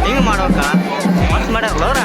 ಹಿಂಗೆ ಮಾಡ್ಬೇಕ ಮಸ್ತ್ ಮಾಡ್ಯಾರಲ್ಲ ಅವ್ರ.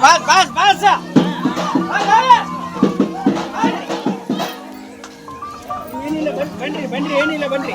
ಬಾಸ್ ಬಾಸ್ ಬಾಸ್ ಏನಿಲ್ಲ ಬನ್ರಿ ಬನ್ರಿ ಏನಿಲ್ಲ ಬನ್ರಿ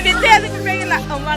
ನಿದ್ದೆ ಅದಕ್ಕೆ ಬೇಕಿಲ್ಲ ಅಮ್ಮ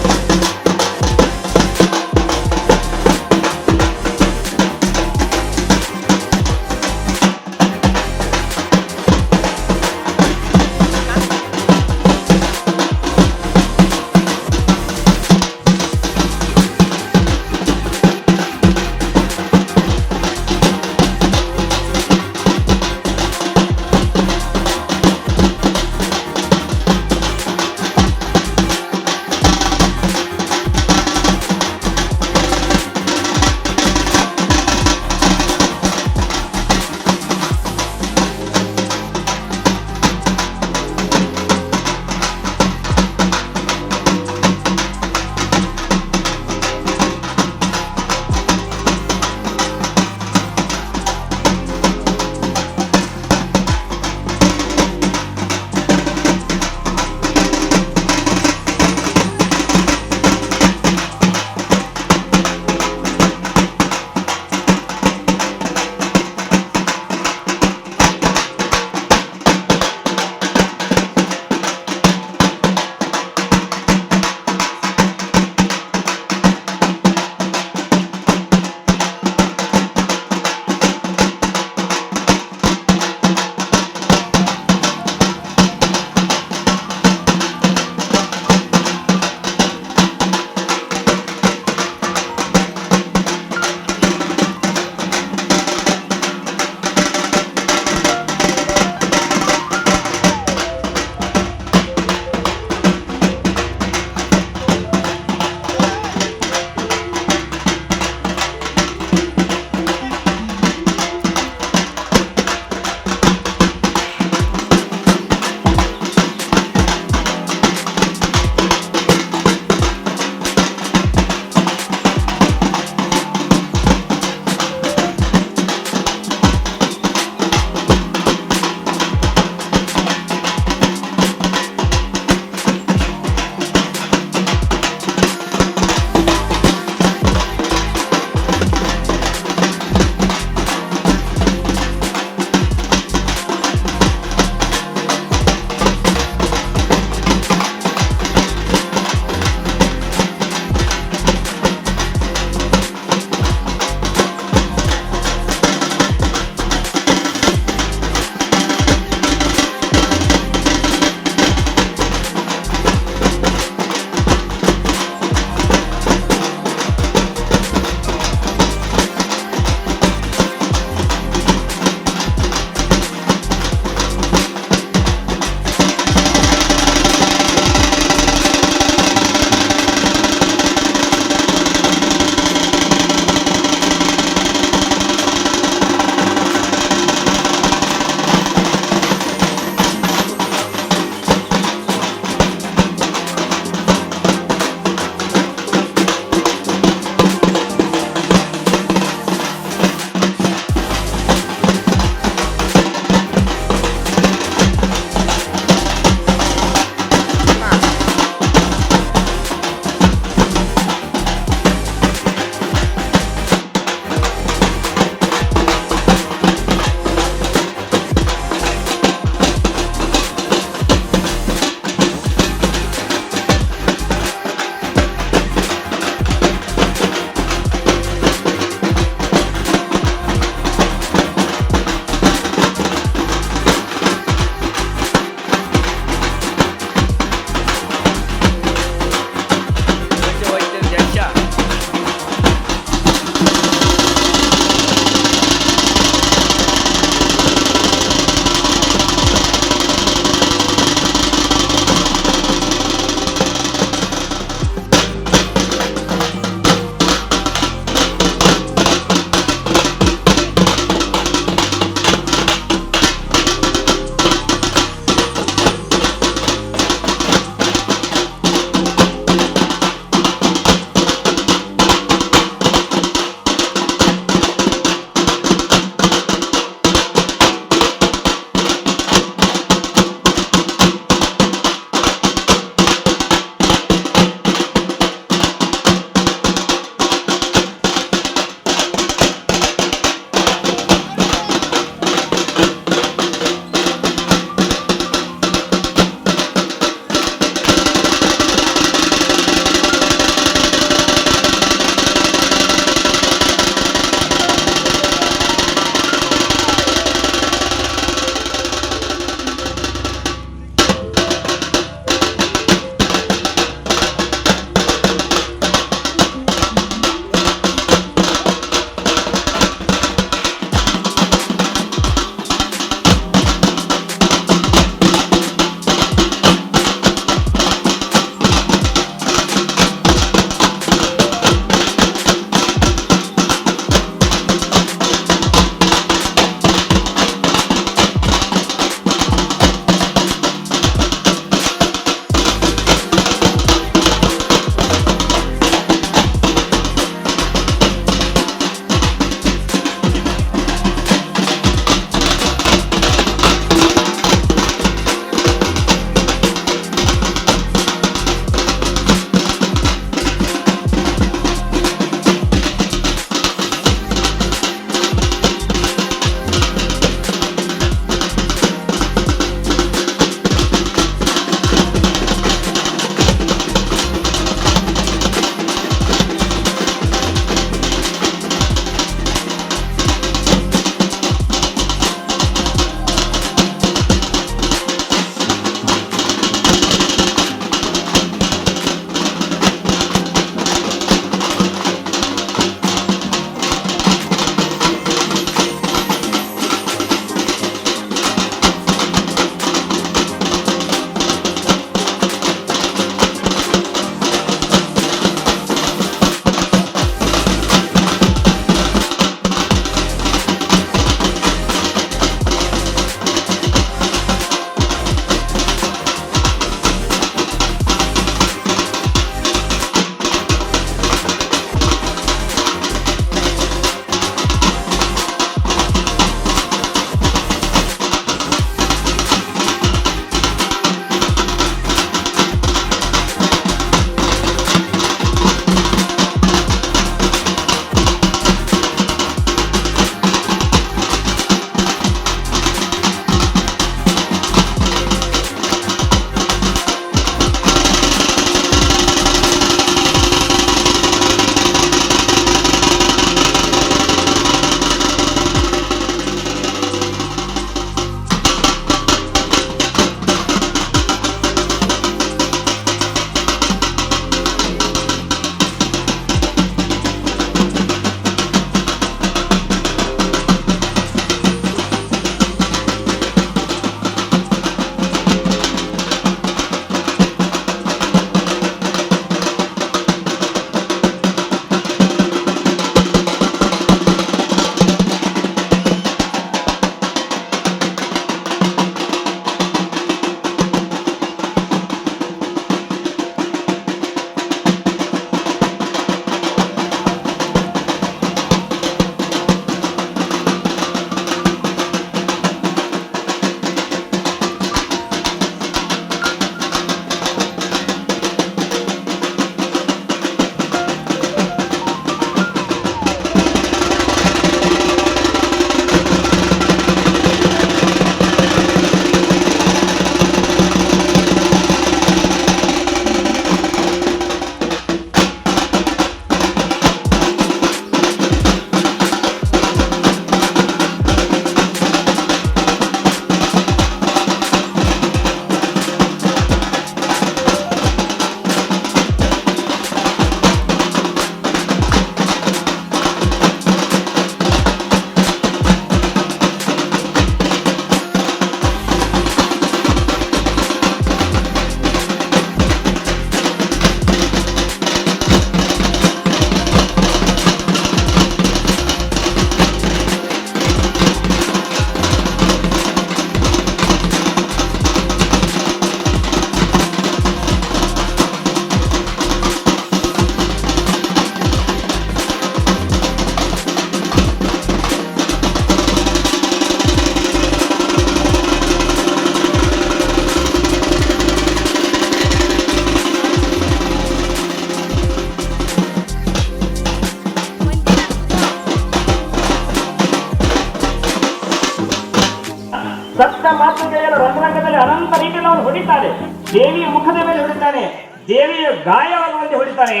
ಸತ್ತ ಮಾತುಗೆಯಲು ರಂಗರಂಗದಲ್ಲಿ ಅನಂತ ರೀತಿಯಲ್ಲಿ ಅವನು ಹೊಡಿತಾನೆ. ದೇವಿಯ ಮುಖದ ಮೇಲೆ ಹೊಡಿತಾನೆ, ದೇವಿಯ ಗಾಯವಾಗುವಂತೆ ಹೊಡಿತಾನೆ.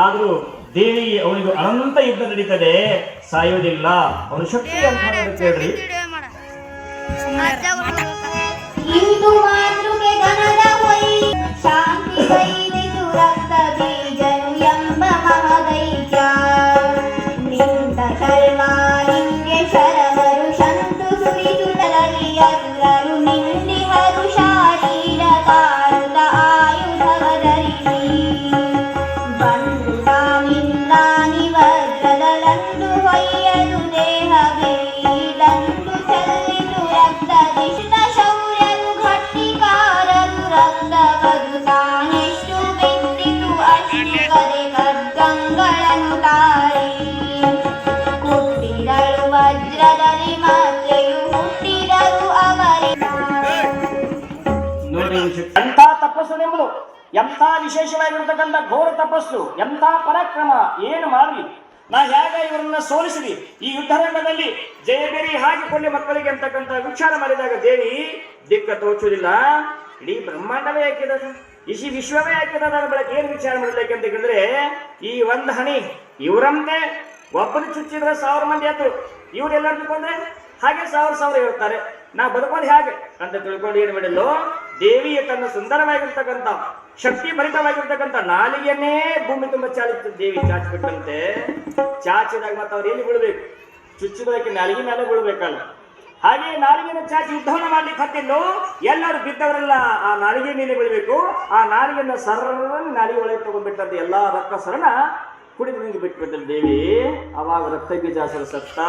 ಆದ್ರೂ ದೇವಿ ಅವನಿಗೆ ಅನಂತ ಯುದ್ಧ ನಡೀತದೆ, ಸಾಯೋದಿಲ್ಲ. ಅವನ ಶಕ್ತಿ ಅಂತ ಕೇಳ್ರಿ. ಇಂದು ಮಾತೃಕೆ ಗಣದ ಹೊಯ್ ಶಾಂತಿ ಕೈವಿದು ರಕ್ತ ಬೀಜನು ಎಂಬ ಮಹದೈತ್ಯ ನಿಂತ ಸರ್ವಾಲಿಂಗೆ ಶರಣರು ಶಂತು ಸುರಿಸುತ್ತಲಲ್ಲಿ ಅಸುರರು ನಿಂದಿಹರು ಶಾರೀರ ಕಾರುತ ಆಯುಧವ ಧರಿಸಿ ಬಂದು ತಾಮಿಂದ್ರಾಣಿ ವಜ್ರದಲಂದು ಹೊಯ್ಯಲು ದೇಹವೇ ಇದಂದು ಚೆಲ್ಲಿತು ರಕ್ತ ದಿಷ್ಟ ಶೌರ್ಯರು ಗಟ್ಟಿಕಾರರು ರಕ್ತವದು ತಾನೆಷ್ಟು ಬೆಂದಿತು ಅಷ್ಟು ಕರೆ ಖಡ್ಗಗಳನ್ನು ತಾಳಿ ಹುಟ್ಟಿದಳು ವಜ್ರದಲ್ಲಿ ಮಾತೆಯು ಹುಟ್ಟಿದರು ಅವರೇ. ನೋಡಿ, ಎಂಥ ತಪಸ್ಸು ನಿಮ್ಮದು, ಎಂಥ ವಿಶೇಷವಾಗಿರ್ತಕ್ಕಂಥ ಘೋರ ತಪಸ್ಸು, ಎಂಥ ಪರಾಕ್ರಮ. ಏನು ಮಾಡ್ರಿ, ನಾ ಹೇಗ ಇವರನ್ನ ಸೋಲಿಸಿದಿ ಈ ಯುದ್ಧರಂಗದಲ್ಲಿ ಜಯಬೇರಿ ಹಾಕಿಕೊಳ್ಳಿ ಮಕ್ಕಳಿಗೆ ಅಂತಕ್ಕಂಥ ವಿಚಾರ ಮಾಡಿದಾಗ ದೇವಿ ದಿಕ್ಕ ತೋಚುವುದಿಲ್ಲ. ಇಡೀ ಬ್ರಹ್ಮಾಂಡವೇ ಹಾಕಿದ, ಇಶಿ ವಿಶ್ವವೇ ಹಾಕಿದ ಬೆಳಗ್ಗೆ ಏನು ವಿಚಾರ ಮಾಡಲಿಕ್ಕೆ ಅಂತ ಹೇಳಿದ್ರೆ, ಈ ಒಂದು ಹಣಿ ಇವರಂತೆ ಒಬ್ಬರು ಚುಚ್ಚಿದ್ರೆ 1000 ಮಂದಿ ಆಯ್ತು, ಇವರೆಲ್ಲರೂ ಕೊಂದ್ರೆ ಹಾಗೆ 1000 ಹೇಳ್ತಾರೆ. ನಾ ಬದುಕೋದು ಹೇಗೆ ಅಂತ ತಿಳ್ಕೊಂಡು ಏನು ಮಾಡಿಲ್ಲೋ, ದೇವಿಯ ತನ್ನ ಸುಂದರವಾಗಿರ್ತಕ್ಕಂಥ ಶಕ್ತಿ ಭರಿತವಾಗಿರ್ತಕ್ಕಂಥ ನಾಲಿಗೆಯನ್ನೇ ಭೂಮಿ ತುಂಬ ಚಾಚಿತ್ತು ದೇವಿ. ಚಾಚಿಬಿಟ್ಟಂತೆ, ಚಾಚಿದಾಗ ಮತ್ತೆ ಅವ್ರು ಎಲ್ಲಿ ಬೀಳ್ಬೇಕು, ಚುಚ್ಚಿದಕ್ಕೆ ನಾಲಿಗೆ ಮೇಲೆ ಬೀಳ್ಬೇಕಲ್ಲ. ಹಾಗೆ ನಾಲಿಗೆನ ಚಾಚಿ ಯುದ್ಧವನ್ನು ಮಾಡ್ಲಿಕ್ಕೆ ಹತ್ತಿದ್ದು ಎಲ್ಲರೂ ಬಿದ್ದವರೆಲ್ಲ ಆ ನಾಲಿಗೆ ಮೇಲೆ ಬೀಳ್ಬೇಕು. ಆ ನಾಲಿಗೆಯನ್ನ ಸರಳನ್ನು ನಾಲಿಗೆ ಒಳಗೆ ತಗೊಂಡ್ಬಿಟ್ಟಂತೆ ಎಲ್ಲಾ ರಕ್ತ ಸರಣ ಕುಡಿದು ನಿಂಗೆ ಬಿಟ್ಬಿಟ್ಟರು ದೇವಿ. ಅವಾಗ ರಕ್ತ ಬೀಜಾಸುರ ಸತ್ತ.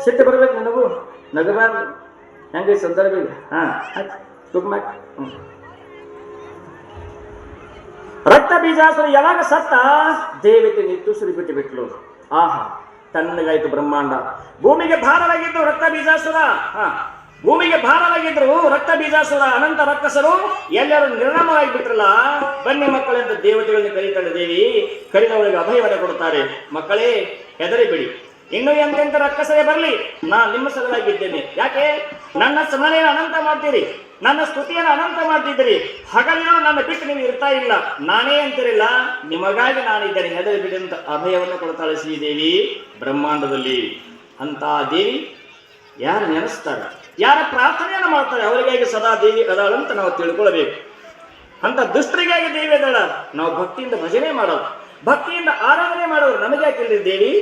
ಸಿಟ್ಟು ಬರ್ಬೇಕು ನನಗೂ, ನಗಬಾರ್ದು. ಹೆಂಗೆ ಸಂದರ್ಭ ಈಗ? ರಕ್ತ ಬೀಜಾಸುರ ಯಾವಾಗ ಸತ್ತ, ದೇವತೆ ನಿಟ್ಟುಸಿರಿ ಬಿಟ್ಟು ಬಿಟ್ಲು. ಆಹಾ, ತಣ್ಣಗಾಯ್ತು ಬ್ರಹ್ಮಾಂಡ. ಭೂಮಿಗೆ ಭಾರವಾಗಿದ್ದು ರಕ್ತ ಬೀಜಾಸುರ, ಭೂಮಿಗೆ ಭಾರವಾಗಿದ್ರು ರಕ್ತ ಬೀಜಾಸುರ, ಅನಂತ ರಕ್ಕಸರು ಎಲ್ಲರೂ ನಿರ್ನಾಮವಾಗಿ ಬಿಟ್ರಲ್ಲ. ಬನ್ನಿ ಮಕ್ಕಳೆಂದು ದೇವತೆಗಳನ್ನ ಕರೀತಾಳೆ ದೇವಿ. ಕರಿದವಳಿಗೆ ಅಭಯವನ್ನ ಕೊಡ್ತಾರೆ. ಮಕ್ಕಳೇ ಹೆದರಿ ಬಿಡಿ, ಇನ್ನು ಎಂತೆಂತ ರಕ್ಕಸರೇ ಬರಲಿ, ನಾ ನಿಮ್ಮ ಸಲುವಾಗಿದ್ದೇನೆ. ಯಾಕೆ ನನ್ನ ಸ್ಮರಣೆಯನ್ನು ಅನಂತ ಮಾಡ್ತೀರಿ, ನನ್ನ ಸ್ತುತಿಯನ್ನು ಅನಂತ ಮಾಡ್ತಿದ್ದೀರಿ. ಹಗಲಿರೋ ನನ್ನ ಬಿಟ್ಟು ನೀವು ಇರ್ತಾ ಇಲ್ಲ, ನಾನೇ ಅಂತಿರಲಿಲ್ಲ, ನಿಮಗಾಗಿ ನಾನಿದ್ದೇನೆ, ಹೆದರಿ ಬಿಡಿ ಅಂತ ಅಭಯವನ್ನು ಕೊಡ್ತಾಳೆ ಶ್ರೀದೇವಿ ಬ್ರಹ್ಮಾಂಡದಲ್ಲಿ. ಅಂತ ದೇವಿ ಯಾರು ನೆನೆಸ್ತಾರೆ, ಯಾರ ಪ್ರಾರ್ಥನೆಯನ್ನು ಮಾಡ್ತಾರೆ, ಅವರಿಗಾಗಿ ಸದಾ ದೇವಿ ಅದಾಳಂತ ನಾವು ತಿಳ್ಕೊಳ್ಬೇಕು. ಅಂತ ದುಷ್ಟರಿಗಾಗಿ ದೇವಿ ಅದಾಳ. ನಾವು ಭಕ್ತಿಯಿಂದ ಭಜನೆ ಮಾಡೋದು, ಭಕ್ತಿಯಿಂದ ಆರಾಧನೆ ಮಾಡೋದು. ನಮಗೆ ಯಾಕಿಲ್ರಿ ದೇವಿ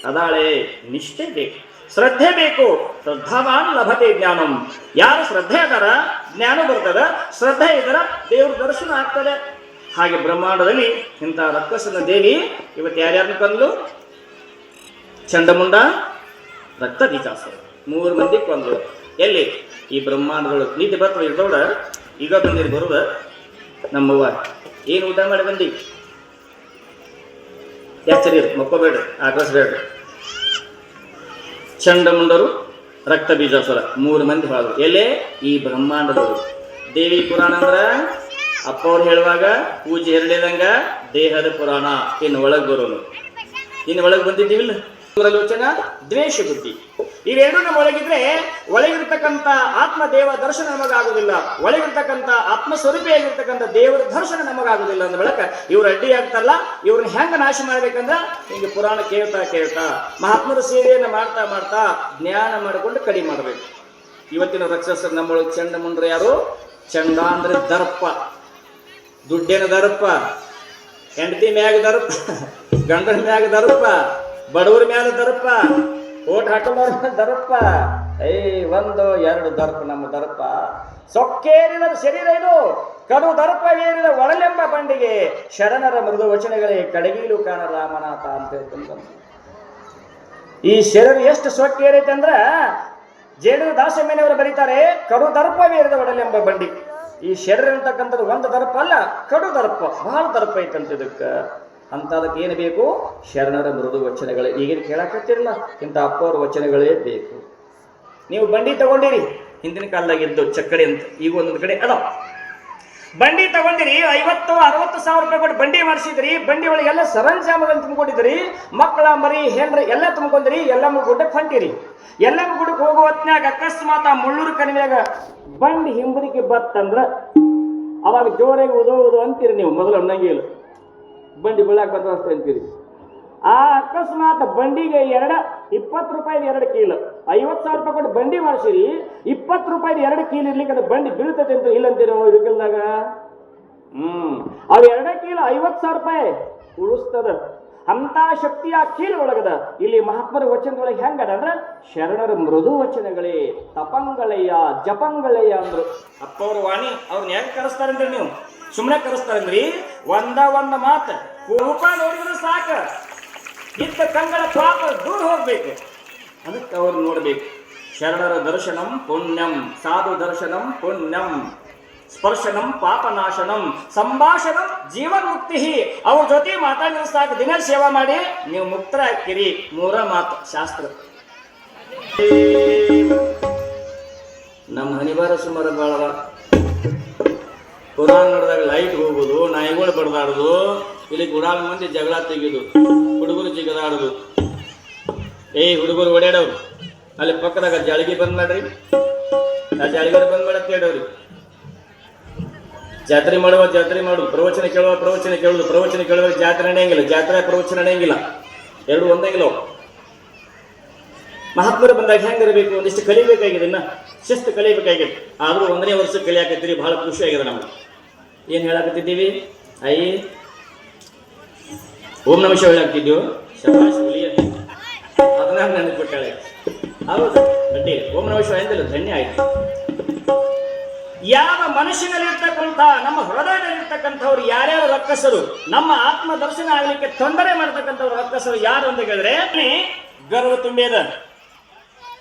ಅದಾಳೆ. ನಿಷ್ಠೆ ಬೇಕು, ಶ್ರದ್ಧೆ ಬೇಕು. ಶ್ರದ್ಧಾವಾನ್ ಲಭತೆ ಜ್ಞಾನಂ. ಯಾರು ಶ್ರದ್ಧೆ ಅದಾರ ಜ್ಞಾನ ಬರ್ತದ, ಶ್ರದ್ಧೆ ಇದ್ದಾರ ದೇವ್ರ ದರ್ಶನ ಆಗ್ತದೆ. ಹಾಗೆ ಬ್ರಹ್ಮಾಂಡದಲ್ಲಿ ಇಂಥ ರಕ್ಕಸನ ದೇವಿ ಇವತ್ತು ಯಾರ್ಯಾರನ್ನ ಕೊಂದ್ಲು? ಚಂಡಮುಂಡ, ರಕ್ತ ಬೀಜಾಸುರ, 3 ಮಂದಿ ಕೊಂದ್ಲು. ಎಲ್ಲಿ? ಈ ಬ್ರಹ್ಮಾಂಡದೊಳು. ನೀತಿ ಬರ್ತದೆ ಇದ್ದೋಡ ಈಗ ಬಂದಿರಿ ಬರುವ ನಮ್ಮವ್ವ ಏನು ಊಟ ಮಾಡಿ ಬಂದಿ? ಎಚ್ಚರಿ, ಮಕ್ಕೋಬೇಡ್ರಿ, ಆಕಳಿಸ್ಬೇಡ್ರಿ. ಚಂಡಮುಂಡರು, ರಕ್ತ ಬೀಜಾಸುರ, 3 ಮಂದಿ ಹೋದ್ರು. ಎಲ್ಲೇ? ಈ ಬ್ರಹ್ಮಾಂಡದವರು. ದೇವಿ ಪುರಾಣ ಅಂದ್ರ ಅಪ್ಪ ಅವ್ರು ಹೇಳುವಾಗ ಪೂಜೆ ಎರಡಿದಂಗ ದೇಹದ ಪುರಾಣ. ಇನ್ನು ಒಳಗೆ ಬರೋನು, ಇನ್ನು ಒಳಗೆ ಬಂದಿದ್ದೀವಿಲ್ಲ, ಲೋಚನ, ದ್ವೇಷ ಬುದ್ಧಿ, ಇವೆರಡೂ ನಮ್ಮ ಒಳಗಿದ್ರೆ ಒಳಗಿರ್ತಕ್ಕಂಥ ಆತ್ಮ ದೇವ ದರ್ಶನ ನಮಗಾಗುದಿಲ್ಲ. ಒಳಗಿರ್ತಕ್ಕಂಥ ಆತ್ಮಸ್ವರೂಪಿಯಾಗಿರ್ತಕ್ಕಂಥ ದೇವರ ದರ್ಶನ ನಮಗಾಗುದಿಲ್ಲ ಅಂದ ಬಳಕ ಇವ್ರು ಅಡ್ಡಿ ಆಗ್ತಾರಲ್ಲ. ಇವ್ರನ್ನ ಹೆಂಗ ನಾಶ ಮಾಡ್ಬೇಕಂದ್ರ ಹಿಂಗೆ ಪುರಾಣ ಕೇಳ್ತಾ ಮಹಾತ್ಮರ ಸೇವೆಯನ್ನು ಮಾಡ್ತಾ ಮಾಡ್ತಾ ಜ್ಞಾನ ಮಾಡಿಕೊಂಡು ಕಡಿಮೆ ಮಾಡಬೇಕು. ಇವತ್ತಿನ ರಾಕ್ಷಸರು ನಮ್ಮೊಳಗೆ ಚಂಡಮುಂಡ್ರ ಯಾರು? ಚಂಡ ಅಂದ್ರೆ ದರ್ಪ, ದುಡ್ಡಿನ ದರ್ಪ, ಹೆಂಡತಿ ಮ್ಯಾಗ ದರ್ಪ, ಗಂಡನ ಮ್ಯಾಗ ದರ್ಪ, ಬಡವರ ಮ್ಯಾಲ ದರ್ಪ, ಓಟ್ ಹಾಕೊಂಡವ್ರ ದರ್ಪ. 1 2 ದರ್ಪ ನಮ್ಮ ದರ್ಪ. ಸೊಕ್ಕೇರಿದ ಶರೀರ ಇದು, ಕಡು ದರ್ಪವೇರಿದ ಒಳಲೆಂಬ ಬಂಡಿಗೆ, ಶರಣರ ಮೃದು ವಚನಗಳೇ ಕಡಗೀಲು ಕಾಣ ರಾಮನಾಥ ಅಂತ ಹೇಳ್ತಂತ. ಈ ಶರೀರ ಎಷ್ಟು ಸೊಕ್ಕೇರೈತೆ ಅಂದ್ರ ಜೇಡು ದಾಸಮೇನವರು ಬರೀತಾರೆ, ಕಡು ದರ್ಪವೇರಿದ ಒಡಲೆಂಬ ಬಂಡಿ. ಈ ಶರೀರ ಅಂತಕ್ಕಂಥದ್ದು 1 ದರ್ಪ ಅಲ್ಲ, ಕಡು ದರ್ಪ, ಬಹಳ ದರ್ಪ ಐತಂತ ಇದಕ್ಕೆ. ಅಂತ ಅದಕ್ಕೆ ಏನು ಬೇಕು? ಶರಣರ ಮೃದು ವಚನಗಳೇ. ಈಗೇನು ಕೇಳಾಕತ್ತಿರಲ್ಲ, ಇಂಥ ಅಪ್ಪವ್ರ ವಚನಗಳೇ ಬೇಕು. ನೀವು ಬಂಡಿ ತಗೊಂಡಿರಿ, ಹಿಂದಿನ ಕಾಲದಾಗಿದ್ದು ಚಕ್ಕಡಿ ಅಂತ, ಈಗ ಒಂದೊಂದು ಕಡೆ ಅದಾವ. ಬಂಡಿ ತಗೊಂಡಿರಿ 50-60 ಸಾವಿರ ರೂಪಾಯಿ ಕೊಟ್ಟು ಬಂಡಿ ಮಾಡಿಸಿದ್ರಿ. ಬಂಡಿ ಒಳಗೆ ಎಲ್ಲ ಸರಂಜಾಮಗಳನ್ನು ತುಂಬಿಕೊಂಡಿದ್ರಿ. ಮಕ್ಕಳ ಮರಿ ಹೆಣ್ರಿ ಎಲ್ಲ ತುಂಬಿಕೊಂಡ್ರಿ. ಎಲ್ಲಮ್ಮ ಗುಡ್ಡಕ್ಕೆ ಹೊಂಟಿರಿ. ಎಲ್ಲಮ್ಮ ಗುಡ್ಡಕ್ಕೆ ಹೋಗೋ ಹೊತ್ನ್ಯಾಗ ಅಕಸ್ಮಾತ್ ಆ ಮುಳ್ಳೂರು ಕಣಿವೆಯಾಗ ಬಂಡಿ ಹಿಂಬರಿಕೆ ಬತ್ತಂದ್ರ ಅವಾಗ ಜೋರಾಗಿ ಓದೋ ಅಂತೀರಿ ನೀವು. ಮೊದಲು ಅನ್ನಂಗೆ ಇಲ್ಲ, ಬಂಡಿ ಬೀಳಾಕ ಬಂದಷ್ಟು ಅಂತೀರಿ. ಆ ಅಕಸ್ಮಾತ್ ಬಂಡಿಗೆ 20 ರೂಪಾಯಿ 2 ಕೀಲು, 50,000 ರೂಪಾಯಿ ಕೊಟ್ಟು ಬಂಡಿ ಮಾಡಿಸಿರಿ. 20 ರೂಪಾಯಿ 2 ಕೀಲು ಇರ್ಲಿಕ್ಕೆ ಅದು ಬಂಡಿ ಬೀಳ್ತದೆ ಅಂತ ಇಲ್ಲಂತೀರಿ ಇದಕ್ಕೆಲ್ದಾಗ. ಅವು 2 ಕೀಲು 50,000 ರೂಪಾಯಿ ಉಳಿಸ್ತದ. ಅಂತ ಶಕ್ತಿ ಆ ಕೀಲು ಒಳಗದ. ಇಲ್ಲಿ ಮಹಾತ್ಮರ ವಚನದೊಳಗೆ ಹೆಂಗದ ಅಂದ್ರೆ ಶರಣರ ಮೃದು ವಚನಗಳೇ ತಪಂಗಳಯ್ಯ ಜಪಂಗಳಯ್ಯ ಅಂದ್ರು. ಅಪ್ಪವ್ರ ವಾಣಿ ಅವ್ರನ್ನ ಯಾಕೆ ಕರೆಸ್ತಾರಂದ್ರಿ ನೀವು? ಸುಮ್ಮನೆ ಕರೆಸ್ತಾರಂದ್ರಿ. ಒಂದ ಮಾತು ರೂಪ ನೋಡಿದ್ರೆ ಸಾಕ, ಇತ್ತ ಕಂಗಳ ಪಾಪ ದೂರ ಹೋಗ್ಬೇಕು. ಅದಕ್ಕೆ ಅವ್ರು ನೋಡ್ಬೇಕು. ಶರಣರ ದರ್ಶನಂ ಪುಣ್ಯಂ, ಸಾಧು ದರ್ಶನಂ ಪುಣ್ಯಂ, ಸ್ಪರ್ಶನಂ ಪಾಪನಾಶನಂ, ಸಂಭಾಷಣಂ ಜೀವನ್ ಮುಕ್ತಿ. ಅವ್ರ ಜೊತೆ ಮಾತಾಡಿದ್ರೆ ಸಾಕು, ದಿನ ಸೇವಾ ಮಾಡಿ ನೀವು ಮುಕ್ತರ ಹಾಕಿರಿ. 3 ಮಾತು ಶಾಸ್ತ್ರ. ನಮ್ಮ ಹನಿವಾರ ಸುಮಾರು ಬಾಳವ. ಪುರಾಣ ನಡೆದಾಗ ಲೈಟ್ ಹೋಗುದು, ನಾಯಿಗಳು ಬಡ್ದಾಡುದು, ಇಲ್ಲಿ ಗುಡಾಳ ಮಂದಿ ಜಗಳ ತೆಗೆದು, ಹುಡುಗರು ಜಿಗದಾಡುದು. ಹುಡುಗರು ಓಡಾಡವ್ರು. ಅಲ್ಲಿ ಪಕ್ಕದಾಗ ಜಾಳಿಗೆ ಬಂದ್ ಮಾಡ್ರಿ, ಆ ಜಾಳಿಗೆ ಬಂದ್ ಮಾಡಕ್ ಹೇಳವ್ರಿ. ಜಾತ್ರೆ ಮಾಡು, ಪ್ರವಚನ ಕೇಳುದು, ಪ್ರವಚನ ಕೇಳುವಾಗ ಜಾತ್ರೆ ನಡೆಯಂಗಿಲ್ಲ, ಜಾತ್ರೆ ಪ್ರವಚನ ನಡೆಯಂಗಿಲ್ಲ, 2 ಒಂದಂಗಿಲ್ಲ. ಮಹಾತ್ಮರು ಬಂದಾಗ ಹೆಂಗಿರಬೇಕು? ಒಂದಿಷ್ಟು ಕಲಿಬೇಕಾಗಿದೆ, ಇನ್ನ ಶಿಸ್ತು ಕಲಿಬೇಕಾಗಿದೆ. ಆದ್ರೂ 1ನೇ ವರ್ಷ ಕಲಿಯಾಕತ್ತೀರಿ, ಬಹಳ ಖುಷಿ ಆಗಿದೆ ನಮ್ಗೆ. ಏನ್ ಹೇಳಾಕತ್ತಿದ್ದೀವಿ? ಓಂ ನಮಃ ಶಿವಾಯ ಹೇಳಾಕ್ತಿದ್ವಿ. ಶಬಾಷ್ ಅದನ್ನ ನನಗೆ ಕೊಟ್ಟಾಳೆ. ಹೌದು ಅಡ್ಡಿ ಓಂ ನಮಃ ಶಿವಾಯ ಅಂತಲ್ಲ, ಧನ್ಯ ಆಯ್ತು. ಯಾವ ಮನುಷ್ಯನಲ್ಲಿರ್ತಕ್ಕಂಥ ನಮ್ಮ ಹೃದಯದಲ್ಲಿರ್ತಕ್ಕಂಥವ್ರು ಯಾರ್ಯಾರು ರಕ್ಕಸರು, ನಮ್ಮ ಆತ್ಮ ದರ್ಶನ ಆಗ್ಲಿಕ್ಕೆ ತೊಂದರೆ ಮಾಡತಕ್ಕಂಥವ್ರು ರಕ್ಕಸರು ಯಾರು ಅಂತ ಹೇಳಿದ್ರೆ ಗರ್ವ ತುಂಬೇದ.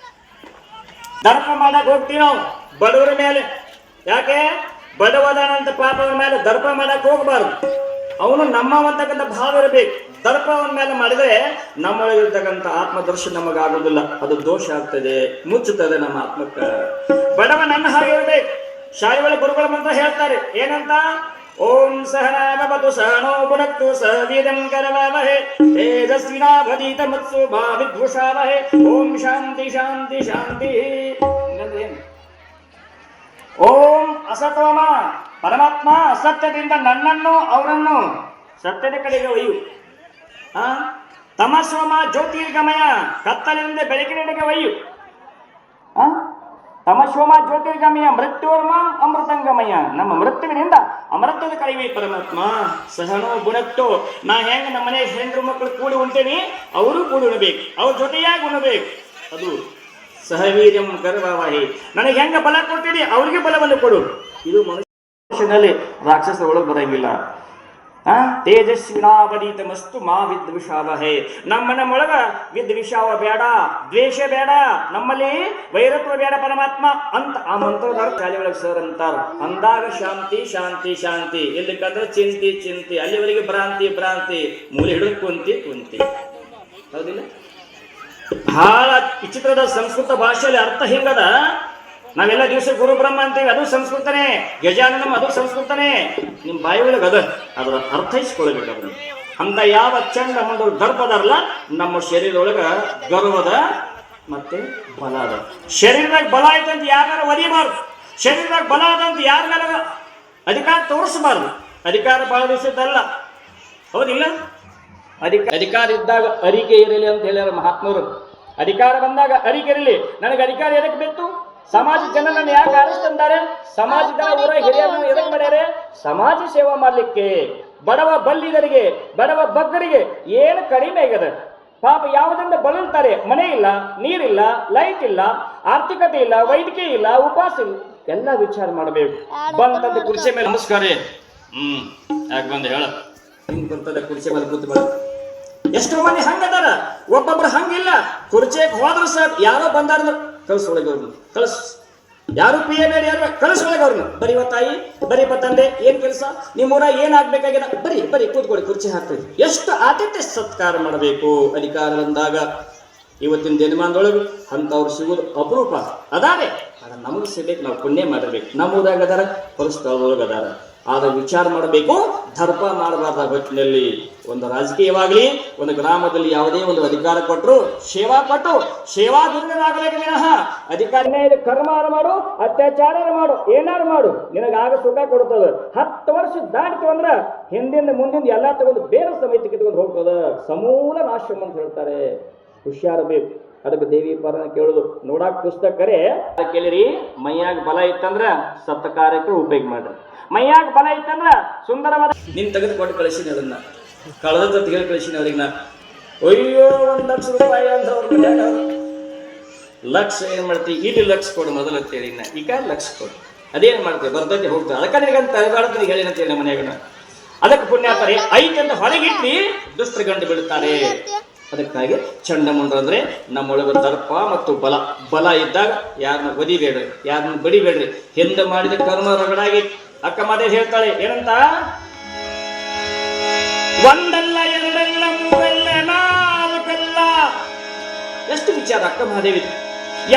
ದರ್ಪ ಮಾಡಕ್ ಹೋಗ್ತೀವಿ ನಾವು ಬಡವರ ಮೇಲೆ. ಯಾಕೆ? ಬಡವದಾನಂತ ಪಾಪದ ಮೇಲೆ ದರ್ಪ ಮಾಡಕ್ ಹೋಗ್ಬಾರ್ದು. ಅವನು ನಮ್ಮವಂತಕ್ಕಂಥ ಭಾವ ಇರಬೇಕು. ದರ್ಪ ಅವನ ಮೇಲೆ ಮಾಡಿದ್ರೆ ನಮ್ಮೊಳಗಿರ್ತಕ್ಕಂಥ ಆತ್ಮದರ್ಶನ ನಮಗಾಗೋದಿಲ್ಲ, ಅದು ದೋಷ ಆಗ್ತದೆ, ಮುಚ್ಚುತ್ತದೆ ನಮ್ಮ ಆತ್ಮಕ್ಕ. ಬಡವ ನನ್ನ ಹಾಗೆ ಇರಬೇಕು. ಶಾಲೆಗಳ ಗುರುಗಳ ಮಂತ್ರ ಹೇಳ್ತಾರೆ, ಏನಂತ? ಓಂ ಸಹನಾಭವತು ಸಹನೋ ಭುನಕ್ತು ಸಹ ವೀರ್ಯಂ ಕರವಾವಹೈ ತೇಜಸ್ವಿನಾವಧೀತ ಮತ್ಸು ಮಾ ವಿದ್ವಿಷಾವಹೈ. ಓಂ ಶಾಂತಿ ಶಾಂತಿ ಶಾಂತಿ. ಓಂ ಅಸತ್ವಮ, ಪರಮಾತ್ಮ ಅಸತ್ಯದಿಂದ ನನ್ನನ್ನು ಅವರನ್ನು ಸತ್ಯದ ಕಡೆಗೆ ಒಯ್ಯು. ತಮಸ್ವಮ ಜ್ಯೋತಿರ್ಗಮಯ, ಕತ್ತಲಿನಿಂದ ಬೆಳಕಿನೆಡೆಗೆ ಒಯ್ಯು. ತಮಸ್ವಮ ಜ್ಯೋತಿರ್ಗಮಯ ಮೃತ್ಯೋರ್ಮ ಅಮೃತಂಗಮಯ, ನಮ್ಮ ಮೃತ್ಯುವಿನಿಂದ ಅಮೃತದ ಕಳೆವಿ ಪರಮಾತ್ಮ. ಸಹನೋ ಗುಣಕ್ತೋ, ನಾ ಹೆಂಗ ನಮ್ಮ ಮನೆ ಹೆಂಡ್ರು ಮಕ್ಕಳು ಕೂಡಿ ಉಂಟೇನಿ, ಅವರು ಕೂಡಿ ಉಣಬೇಕು, ಅವ್ರ ಜೊತೆಯಾಗಿ ಉಣಬೇಕು. ಅದು ಸಹವೀರ್ಯಂ ಕರವಾವಹೈ. ನನಗೆ ಹೆಂಗ ಬಲ ಕೊಡ್ತೀನಿ ಅವ್ರಿಗೆ ಬಲವನ್ನು ಕೊಡು. ಇದು ಮನುಷ್ಯನಲ್ಲಿ ರಾಕ್ಷಸರ ಒಳಗೆ ಬರಂಗಿಲ್ಲ. ತೇಜಸ್ವಿನಾವಧೀತ ಮಸ್ತು ಮಾ ವಿದ್ವಿಷಾವಹೈ. ನಮ್ಮೊಳಗ ವಿದ್ವಿಷಾವ ಬೇಡ, ದ್ವೇಷ ಬೇಡ, ನಮ್ಮಲ್ಲಿ ವೈರತ್ವ ಬೇಡ ಪರಮಾತ್ಮ ಅಂತ ಆ ಮಂತ್ರದ ಶಾಲೆ ಒಳಗೆ ಸರ್ ಅಂತಾರ. ಅಂದಾಗ ಶಾಂತಿ ಶಾಂತಿ ಶಾಂತಿ. ಎಲ್ಲಿಕಂದ್ರೆ ಚಿಂತಿ ಚಿಂತಿ, ಅಲ್ಲಿವರೆಗೆ ಭ್ರಾಂತಿ ಭ್ರಾಂತಿ, ಮೂಲೆ ಹಿಡಿದು ಕುಂತಿ. ಹೌದಿಲ್ಲ? ಬಹಳ ವಿಚಿತ್ರದ ಸಂಸ್ಕೃತ ಭಾಷೆಯಲ್ಲಿ ಅರ್ಥ ಹಿಂಗದ. ನಾವೆಲ್ಲ ದಿವಸ ಗುರು ಬ್ರಹ್ಮ ಅಂತೀವಿ, ಅದು ಸಂಸ್ಕೃತನೇ. ಗಜಾನನಂ ಅದು ಸಂಸ್ಕೃತನೇ. ನಿಮ್ಮ ಬಾಯಿ ಒಳಗೆ ಅದರ ಅರ್ಥೈಸ್ಕೊಳ್ಬೇಕು. ಅದನ್ನ ಅಂತ ಯಾವ ಚಂಡ ಮುಂದೋರು ದರ್ಪದಾರಲ್ಲ, ನಮ್ಮ ಶರೀರದೊಳಗ ಗರ್ವದ ಮತ್ತೆ ಬಲ ಅದ. ಶರೀರದಾಗ ಬಲ ಆಯ್ತಂತ ಯಾರು ಒದಿಬಾರ್ದು. ಶರೀರದಾಗ ಬಲ ಅದಂತ ಯಾರ ಮೇಲೆ ಅಧಿಕಾರ ತೋರಿಸಬಾರ್ದು. ಅಧಿಕಾರ ಬಹಳ ದಿವಸದಲ್ಲ, ಹೌದಿಲ್ಲ? ಅಧಿಕಾರ ಇದ್ದಾಗ ಅರಿಕೆ ಇರಲಿ ಅಂತ ಹೇಳ್ಯಾರ ಮಹಾತ್ಮರು. ಅಧಿಕಾರ ಬಂದಾಗ ಅರಿಕೆ ಇರಲಿ. ನನಗೆ ಅಧಿಕಾರ ಎದಕ್ಕೆ ಬೇಕು? ಸಮಾಜ ಜನ ನನ್ನ ಯಾಕೆ ಆರಿಸ್ತಂತಾರೆ? ಸಮಾಜ ಜನ ಊರ ಹಿರಿಯರನ್ನು ಎದಕ್ಕೆ ಮಾಡ್ಯಾರೆ? ಸಮಾಜ ಸೇವಾ ಮಾಡ್ಲಿಕ್ಕೆ. ಬಡವ ಬಲ್ಲಿಗರಿಗೆ, ಬಡವ ಬಗ್ಗರಿಗೆ ಏನು ಕಡಿಮೆ ಆಗ್ಯದ ಪಾಪ. ಯಾವುದರಿಂದ ಬಳಲ್ತಾರೆ? ಮನೆ ಇಲ್ಲ, ನೀರಿಲ್ಲ, ಲೈಟ್ ಇಲ್ಲ, ಆರ್ಥಿಕತೆ ಇಲ್ಲ, ವೈದ್ಯಕೀಯ ಇಲ್ಲ, ಉಪವಾಸ ಇಲ್ಲ, ಎಲ್ಲ ವಿಚಾರ ಮಾಡಬೇಕು. ಬಂತಂದ ಕುರ್ಚಿ ಮೇಲೆ ನಮಸ್ಕಾರ. ಯಾಕೆ ಬಂದೆ ಹೇಳ? ಹಿಂಗ್ ಬರ್ತದೆ ಕುರ್ಚಿ ಮೇಲೆ ಕೂತ್ಕೊಳ್ಳ. ಎಷ್ಟೋ ಮಂದಿ ಹಂಗದಾರ, ಒಬ್ಬೊಬ್ರು ಹಂಗಿಲ್ಲ. ಕುರ್ಚಿಗೆ ಹೋದ್ರು ಸರ್ ಯಾರೋ ಬಂದಾರ ಕಳ್ಸೊಳಗೆ ಅವ್ರನ್ನ ಕಳ್ಸ. ಯಾರು ಪಿ ಎ ಯಾರು ಕಳಿಸೊಳಗೆ ಅವ್ರನ್ನ. ಬರೀ ತಾಯಿ, ಬರೀ ತಂದೆ, ಏನ್ ಕೆಲಸ ನಿಮ್ಮೂರ ಏನಾಗ್ಬೇಕಾಗಿದೆ? ಬರೀ ಕೂತ್ಕೊಳ್ಳಿ, ಕುರ್ಚಿ ಹಾಕ್ತೀವಿ. ಎಷ್ಟು ಆತಿಥ್ಯ ಸತ್ಕಾರ ಮಾಡಬೇಕು ಅಧಿಕಾರ ಬಂದಾಗ. ಇವತ್ತಿನ ದಿನಮಾನದೊಳಗೆ ಅಂಥವ್ರು ಸಿಗೋದು ಅಪರೂಪ. ಅದಾರೆ ನಮಗೆ ಸಿಗ್ಬೇಕು, ನಾವು ಪುಣ್ಯ ಮಾಡಿರ್ಬೇಕು. ನಮ್ಮ ಊರಾಗ ಅದಾರ, ಹೊರಸ್ಥಳದೊಳಗೆ ಅದಾರ. ಆದ್ರೆ ವಿಚಾರ ಮಾಡಬೇಕು, ದರ್ಪ ಮಾಡಬಾರ್ದ ಹೊತ್ತಿನಲ್ಲಿ. ಒಂದು ರಾಜಕೀಯವಾಗಲಿ, ಒಂದು ಗ್ರಾಮದಲ್ಲಿ ಯಾವುದೇ ಒಂದು ಅಧಿಕಾರ ಕೊಟ್ಟರು, ಸೇವಾ ಕೊಟ್ಟು ಸೇವಾ ದುರ್ಗನಾಗಲಿಕ್ಕೆ ವಿನಃ ಅಧಿಕಾರಿನೇ ಇದು ಕರ್ಮಾರ ಮಾಡು, ಅತ್ಯಾಚಾರ ಮಾಡು, ಏನಾರು ಮಾಡು, ನಿನಗಾಗ ಸುಖ ಕೊಡ್ತದ. 10 ವರ್ಷ ದಾಟಿತು ಅಂದ್ರ ಹಿಂದಿಂದ ಮುಂದಿಂದ ಎಲ್ಲಾ ತಗೊಂಡು ಬೇರೆ ಸಮೇತ ಕಿತ್ಕೊಂಡು ಹೋಗ್ತದ. ಸಮೂಲ ನಾಶಂ ಅಂತ ಹೇಳ್ತಾರೆ. ಹುಷಾರ ಬೇಕು. ಅದಕ್ಕೆ ದೇವಿ ಪರನ ಕೇಳುದು, ನೋಡಾಕ್ ಪುಸ್ತಕ ಕರೆ ಕೇಳಿರಿ. ಮೈಯಾಗ ಬಲ ಇತ್ತಂದ್ರ ಸತ್ತ ಕಾರ್ಯಕ್ಕೆ ಉಪಯೋಗ ಮಾಡ್ರಿ. ಮೈಯಾಗ ಬಲ ಇತ್ತಂದ್ರ ಸುಂದರವಾದ ನಿನ್ ತೆಗೆದುಕೊಂಡು ಕಳಿಸಿನಿ, ಅದನ್ನ ಕಳೆದ ತೆಗೆದು ಕಳಿಸಿನಿ ಅವ್ರಿಗೆ. ನಾ ಅಯ್ಯೋ 1 ಲಕ್ಷ ರೂಪಾಯಿ ಅಂತ ಅವ್ರ ಮನ್ಯಾಗ ಲಕ್ಷ ಏನ್ ಮಾಡ್ತೀವಿ, ಇಲ್ಲಿ ಲಕ್ಷ ಕೊಡು ಮೊದಲು ಅಂತೇಳಿ. ಈಗ ಲಕ್ಷ ಕೊಡು, ಅದೇನ್ ಮಾಡ್ತೀವಿ, ಬರ್ತೈತಿ ಹೋಗ್ತದೆ. ಅದಕ್ಕೆ ನಿನಗಂತ ತಲೆಗಾಡത്തിന് ಹೇಳಿನಂತೇಳಿ ನಮ್ಮ ಮನ್ಯಾಗ. ಅದಕ್ಕೆ ಪುಣ್ಯ ಅಂತಾರೆ, ಐತಂತ ಹೊರಗಿಟ್ಟಿ ದುಷ್ಟರು ಗಂಡು ಬಿಡುತ್ತಾರೆ. ಅದಕ್ಕಾಗಿ ಚಂಡಮುಂಡ ಅಂದ್ರೆ ನಮ್ಮೊಳಗ ದರ್ಪ ಮತ್ತು ಬಲ. ಬಲ ಇದ್ದಾಗ ಯಾರನ್ನ ಒದಿಬೇಡ್ರಿ, ಯಾರನ್ನ ಬಡಿಬೇಡ್ರಿ. ಹಿಂದೆ ಮಾಡಿದ ಕರ್ಮ ರಗಡಾಗಿ ಅಕ್ಕ ಮಾದೇವಿ ಹೇಳ್ತಾಳೆ ಏನಂತ, ಒಂದಲ್ಲ ಎರಡಲ್ಲ ಮೂರಲ್ಲ ನಾಲ್ಕಲ್ಲ. ಎಷ್ಟು ವಿಚಾರ ಅಕ್ಕ ಮಹಾದೇವಿ.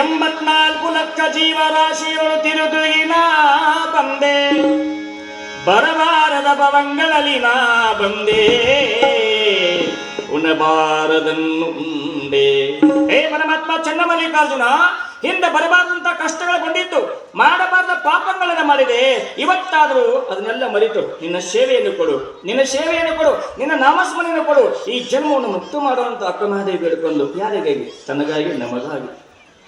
84 ಲಕ್ಷ ಜೀವರಾಶಿಯೊಳು ತಿರುದುಗಿನ ಬಂದೆ, ಬರಬಾರದ ಭವಂಗಳಲ್ಲಿ ನಾ ಬಂದೆ, ಉಣಬಾರದನ್ನು ಉಂಡೆ. ಹೇ ಪರಮಾತ್ಮ ಚನ್ನಮಲ್ಲಿಕಾರ್ಜುನ, ಹಿಂದೆ ಬರಬಾರದಂತ ಕಷ್ಟಗಳು ಬಂದಿತ್ತು, ಮಾಡಬಾರದ ಪಾಪಗಳನ್ನ ಮಾಡಿದೆ. ಇವತ್ತಾದರೂ ಅದನ್ನೆಲ್ಲ ಮರೆತು ನಿನ್ನ ಸೇವೆಯನ್ನು ಕೊಡು, ನಿನ್ನ ಸೇವೆಯನ್ನು ಕೊಡು, ನಿನ್ನ ನಾಮಸ್ಮರಣೆಯನ್ನು ಕೊಡು. ಈ ಜನ್ಮವನ್ನು ಮುಕ್ತ ಮಾಡುವಂತ ಅಕ್ಕ ಮಹಾದೇವಿ ಬೇಡ್ಕೊಂಡು, ಯಾರಿಗಾಗಿ? ತನಗಾಗಿ, ನಮಗಾಗಿ